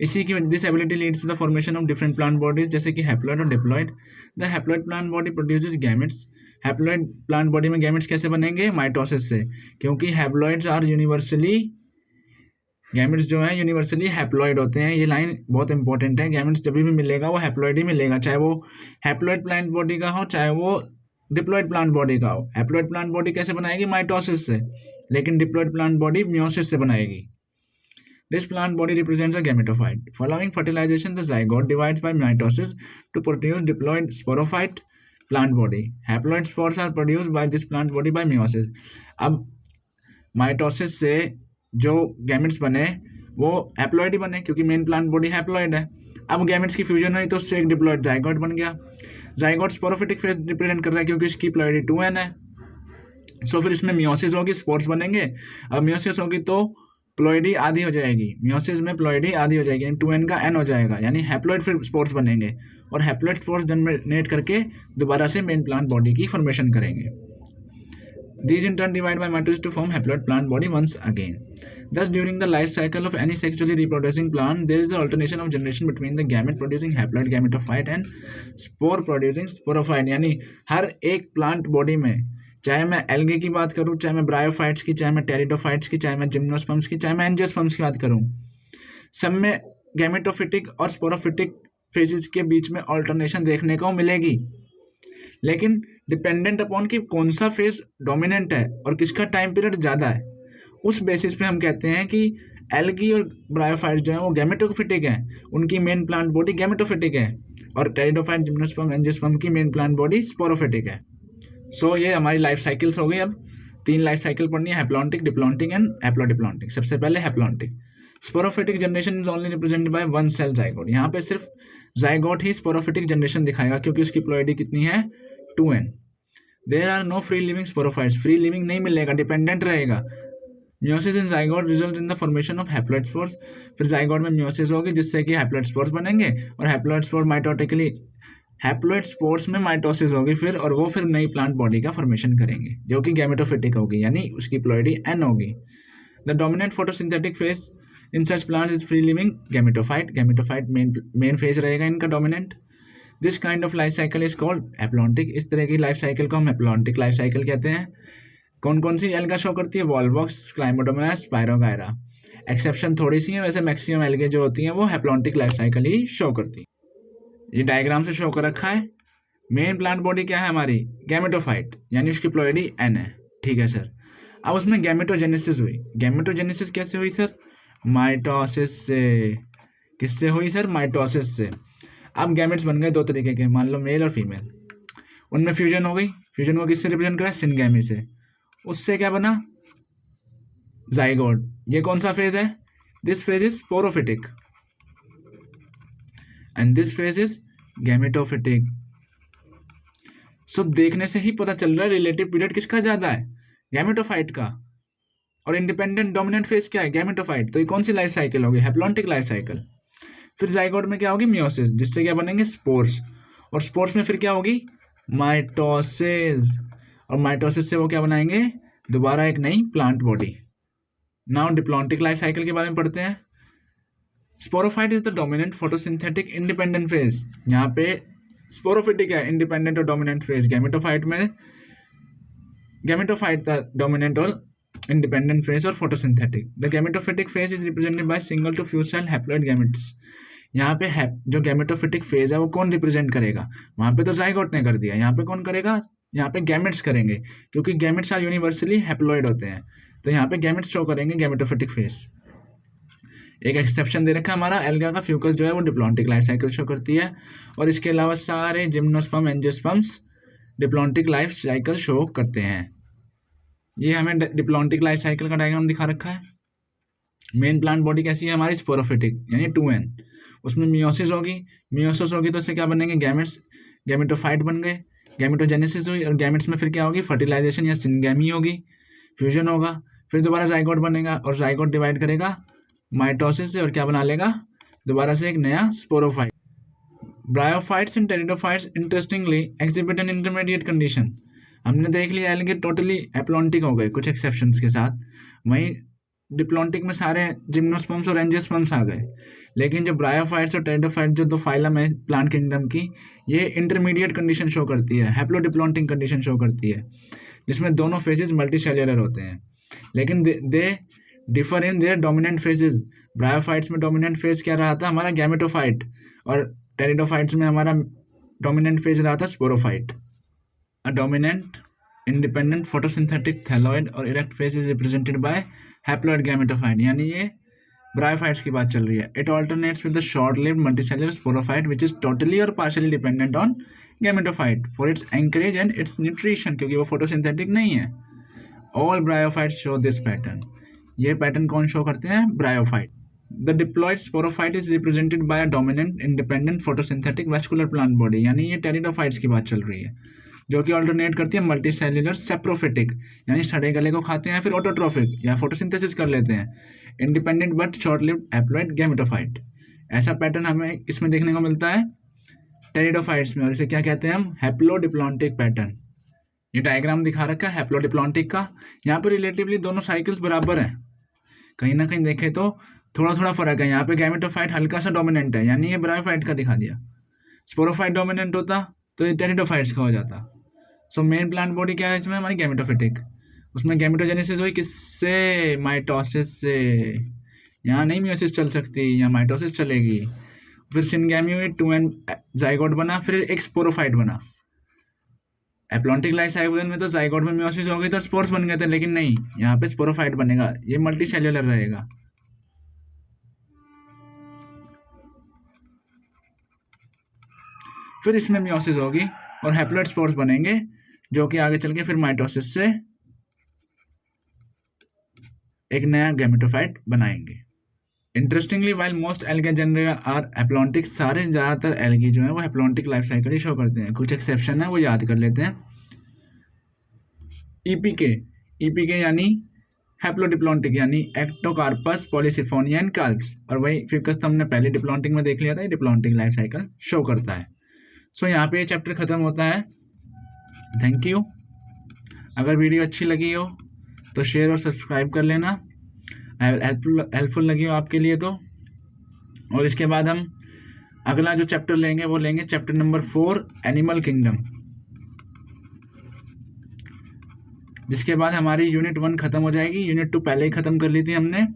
A: इसी की this ability leads to the formation of different plant bodies, जैसे कि हैप्लॉइड और diploid. The haploid plant body produces gametes. Haploid plant body में गैमेट्स कैसे बनेंगे? माइटोसिस से, क्योंकि हैप्लॉइड्स आर यूनिवर्सली, गैमेट्स जो है यूनिवर्सली हैप्लॉइड होते हैं। ये लाइन बहुत इंपॉर्टेंट है। गैमेट्स जब भी मिलेगा वो हैप्लॉइड ही मिलेगा, चाहे वो हैप्लॉइड प्लांट बॉडी का हो चाहे वो डिप्लॉइड प्लांट बॉडी का हो। हैप्लॉइड प्लांट बॉडी कैसे बनाएगी? माइटोसिस से, लेकिन डिप्लॉइड प्लांट बॉडी मियोसिस से बनाएगी। This plant body represents a gametophyte. Following fertilization, the zygote divides by mitosis to produce diploid sporophyte plant body. Haploid spores are produced by this plant body by meiosis. अब mitosis से जो gametes बने वो haploid ही बने, क्योंकि main plant body haploid है। अब gametes की फ्यूजन हुई तो उससे एक डिप्लॉइड जाइगोट बन गया। जाइगोट स्पोरोफिटिक फेज रिप्रेजेंट कर रहा है क्योंकि इसकी प्लॉइडी 2n है। सो फिर इसमें मियोसिस होगी, स्पोर्स बनेंगे। अब मियोसिस होगी तो प्लॉइडी आधी हो जाएगी, मियोसिस में प्लॉइडी आधी हो जाएगी, 2n का n हो जाएगा, यानी हैप्लॉइड फिर स्पोर्स बनेंगे और हैप्लॉइड स्पोर्स जनरेट करके दोबारा से मेन प्लांट बॉडी की फॉर्मेशन करेंगे। These in turn divide by mitosis to form haploid plant body once again. Thus, during the life cycle of any sexually reproducing plant, there is the alternation of generation between the gamete-producing haploid gametophyte and spore-producing sporophyte. यानी हर एक plant body में, चाहे मैं algae की बात करूं, चाहे मैं ब्रायोफाइट्स की, चाहे मैं टेरिडोफाइट्स की, चाहे मैं जिम्नोस्पर्म्स की, चाहे मैं एंजियोस्पर्म्स की बात करूं, सब में गैमेटोफिटिक और स्पोरोफिटिक फेजेस के बीच में ऑल्टरनेशन देखने को मिलेगी, लेकिन डिपेंडेंट अपॉन कि कौन सा फेज डोमिनेंट है और किसका टाइम पीरियड ज़्यादा है, उस बेसिस पे हम कहते हैं कि एल्गी और ब्रायोफाइट जो है वो गैमेटोफिटिक है, उनकी मेन प्लांट बॉडी गैमेटोफिटिक है, और टेरिडोफाइट, जिम्नोस्पर्म, एंजियोस्पर्म की मेन प्लांट बॉडी स्पोरोफिटिक है। सो ये हमारी लाइफ साइकिल्स हो गई। अब 3 लाइफ साइकिल पढ़नी है, हैप्लॉन्टिक, डिप्लॉन्टिक एंड हैप्लोडिप्लॉन्टिक। सबसे पहले haplontic. Sporophytic generation is only represented by one cell zygote. यहाँ पे सिर्फ जाइगोट ही स्पोरोफिटिक जनरेशन दिखाएगा क्योंकि उसकी प्लॉइडी कितनी है, 2n। There are no free living sporophytes, free living नहीं मिलेगा, डिपेंडेंट रहेगा। Meiosis in zygote result in the formation of haploid spores. फिर जाइगोट में म्योसिस होगी जिससे कि हैप्लॉइड स्पोर्स बनेंगे, और haploid spore mitotically, haploid spores में माइटोसिस होगी फिर, और वो फिर नई प्लांट बॉडी का फॉर्मेशन करेंगे जो कि गैमेटोफिटिक होगी, यानी उसकी प्लॉइडी n होगी। The dominant photosynthetic phase in such plants is free living gametophyte. Gametophyte main phase रहेगा इनका dominant. This kind of life cycle is called haplontic. इस तरह की लाइफ साइकिल को हम हैप्लॉन्टिक लाइफ साइकिल कहते हैं। कौन कौन सी एल्गा शो करती है, वॉलवॉक्स, क्लाइमोडोमोनास, स्पायरोगायरा। एक्सेप्शन थोड़ी सी है, वैसे मैक्सिमम एल्गे जो होती हैं वो हैप्लॉन्टिक लाइफ साइकिल ही शो करती है। ये डायग्राम से शो कर रखा है। मेन प्लांट बॉडी क्या है हमारी, गैमेटोफाइट, यानी उसकी प्लॉइडी n है, ठीक है सर। अब उसमें गैमेटोजेनेसिस हुई। गैमेटोजेनेसिस कैसे हुई सर, माइटोसिस से। किससे हुई सर, माइटोसिस से। अब गैमेट्स बन गए 2 तरीके के, मान लो मेल और फीमेल, उनमें फ्यूजन हो गई। फ्यूजन को किससे रिप्रेजेंट करा, सिनगैमी से। उससे क्या बना, जाइगोट। ये कौन सा फेज है, this phase is sporophytic and this phase is gametophytic. So देखने से ही पता चल रहा है रिलेटिव पीरियड किसका ज्यादा है, गैमेटोफाइट का, और इंडिपेंडेंट डोमिनेंट फेज क्या है, गैमेटोफाइट। तो ये कौन सी लाइफ साइकिल होगी, हैप्लॉन्टिक लाइफ साइकिल। फिर जाइगोट में क्या होगी, मियोसिस, जिससे क्या बनेंगे, स्पोर्स, और स्पोर्स में फिर क्या होगी, माइटोसिस, और माइटोसिस से वो क्या बनाएंगे, दोबारा एक नई plant body. Now diplontic life cycle के बारे में पढ़ते हैं। Sporophyte is the dominant photosynthetic independent phase. यहाँ पे स्पोरोफिटिक है, इंडिपेंडेंट और डोमिनेंट फेज। गैमेटोफाइट में गैमेटोफाइट था डोमिनेंट और independent phase और photosynthetic. The gametophytic phase is represented by single to few cell haploid gametes. यहाँ पे जो गैमेटोफिटिक फेज है वो कौन रिप्रेजेंट करेगा, वहाँ पे तो जाइगोट ने कर दिया, यहाँ पे कौन करेगा, यहाँ पे गैमेट्स करेंगे, क्योंकि गैमेट्स आर यूनिवर्सली हैप्लॉइड होते हैं, तो यहाँ पे गैमेट्स शो करेंगे गैमेटोफिटिक फेज। एक एक्सेप्शन दे रखा है हमारा, एल्गा का फ्यूकस जो है वो डिप्लॉन्टिक लाइफ साइकिल शो करती है, और इसके अलावा सारे gymnosperm, angiosperms diplontic life cycle show करते हैं। ये हमें डिप्लॉन्टिक लाइफ साइकिल का डायग्राम दिखा रखा है। मेन प्लांट बॉडी कैसी है हमारी, स्पोरोफिटिक, यानी 2n। उसमें मियोसिस होगी, मियोसिस होगी तो उससे क्या बनेंगे, गैमेट्स, गैमेटोफाइट बन गए, गैमेटोजेनेसिस हुई, और गैमेट्स में फिर क्या होगी, फर्टिलाइजेशन या सिनगैमी होगी, फ्यूजन होगा, फिर दोबारा जाइगोट बनेगा, और जाइगोट डिवाइड करेगा माइटोसिस से, और क्या बना लेगा, दोबारा से एक नया sporophyte. Bryophytes and pteridophytes interestingly exhibit an intermediate condition. हमने देख लिया एल्गे टोटली हैप्लॉन्टिक हो गए कुछ एक्सेप्शंस के साथ, वहीं डिप्लॉन्टिक में सारे जिम्नोस्पर्म्स और एंजियोस्पर्म्स आ गए, लेकिन जो ब्रायोफाइट्स और टेरिडोफाइट्स जो 2 फाइलम है प्लांट किंगडम की, ये इंटरमीडिएट कंडीशन शो करती है, हैप्लोडिप्लॉन्टिक कंडीशन शो करती है, जिसमें दोनों फेजेस मल्टीसेल्युलर होते हैं, लेकिन they differ in their dominant phases. Bryophytes में डोमिनेंट फेज क्या रहा था हमारा, गैमेटोफाइट, और टेरिडोफाइट्स में हमारा डोमिनेंट फेज रहा था sporophyte. A dominant independent photosynthetic thalloid और erect phase is represented by haploid gametophyte, यानी ये ब्रायोफाइट्स की बात चल रही है। It alternates with the short-lived multicellular sporophyte which is totally or partially dependent on gametophyte for its anchorage and its nutrition, क्योंकि वो photosynthetic नहीं है। All bryophytes show this pattern. ये पैटर्न कौन शो करते हैं, bryophyte. The diploid sporophyte is represented by a dominant independent photosynthetic vascular plant body, यानी ये टेरिडोफाइट्स की बात चल रही है, जो कि ऑल्टरनेट करती है मल्टी सेल्यूलर सेप्रोफिटिक, यानी सड़े गले को खाते हैं, फिर ऑटोट्रोफिक या फोटोसिंथेसिस कर लेते हैं, independent but short lived haploid gametophyte. ऐसा पैटर्न हमें इसमें देखने को मिलता है टेरिडोफाइट्स में, और इसे क्या कहते हैं हम, हैप्लोडिप्लॉन्टिक पैटर्न। ये डायग्राम दिखा रखा है हैप्लोडिप्लॉन्टिक का। यहाँ पर रिलेटिवली दोनों साइकिल्स बराबर हैं, कहीं ना कहीं देखें तो थोड़ा थोड़ा फर्क है। यहाँ पे गैमेटोफाइट हल्का सा डोमिनेंट है, यानी ये ब्रायोफाइट का दिखा दिया। स्पोरोफाइट डोमिनेंट होता तो ये टेरिडोफाइट्स का हो जाता। सो मेन प्लांट बॉडी क्या है इसमें हमारी, गैमेटोफिटिक। उसमें गैमेटोजेनेसिस हुई किससे, माइटोसिस से। यहाँ नहीं मियोसिस चल सकती, यहाँ माइटोसिस चलेगी। फिर सिनगैमी हुई, 2n जाइगोट बना, फिर एक स्पोरोफाइट बना। एप्लॉन्टिक लाइसाइगोन में तो जाइगोट में मियोसिस हो गई तो स्पोर्स बन गए थे, लेकिन नहीं, यहाँ पे स्पोरोफाइट बनेगा, ये मल्टी सेल्यूलर रहेगा। फिर इसमें मियोसिस होगी और हैप्लॉइड स्पोर्स बनेंगे, जो कि आगे चल के फिर माइटोसिस से एक नया गैमेटोफाइट बनाएंगे। Interestingly while most algae genera are haplontic, सारे ज़्यादातर एल्गी जो है वो हैप्लॉन्टिक लाइफ साइकिल ही शो करते हैं, कुछ एक्सेप्शन है वो याद कर लेते हैं। ईपीके यानी हैप्लोडिप्लॉन्टिक, यानी एक्टोकार्पस, पॉलीसिफोनिया एंड कार्प्स, और वही फिकस तो हमने पहले डिप्लॉन्टिक में देख लिया था, ये डिप्लॉन्टिक लाइफ साइकिल शो करता है। सो यहाँ पे ये चैप्टर खत्म होता है। Thank you. अगर वीडियो अच्छी लगी हो तो शेयर और सब्सक्राइब कर लेना, हेल्पफुल लगी हो आपके लिए तो। और इसके बाद हम अगला जो चैप्टर लेंगे वो लेंगे चैप्टर नंबर 4, एनिमल किंगडम, जिसके बाद हमारी यूनिट 1 खत्म हो जाएगी। यूनिट 2 पहले ही खत्म कर ली थी हमने।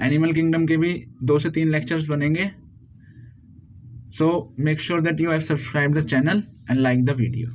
A: एनिमल किंगडम के भी 2 से 3 लेक्चर्स बनेंगे। So make sure that you have subscribe the channel and like the video.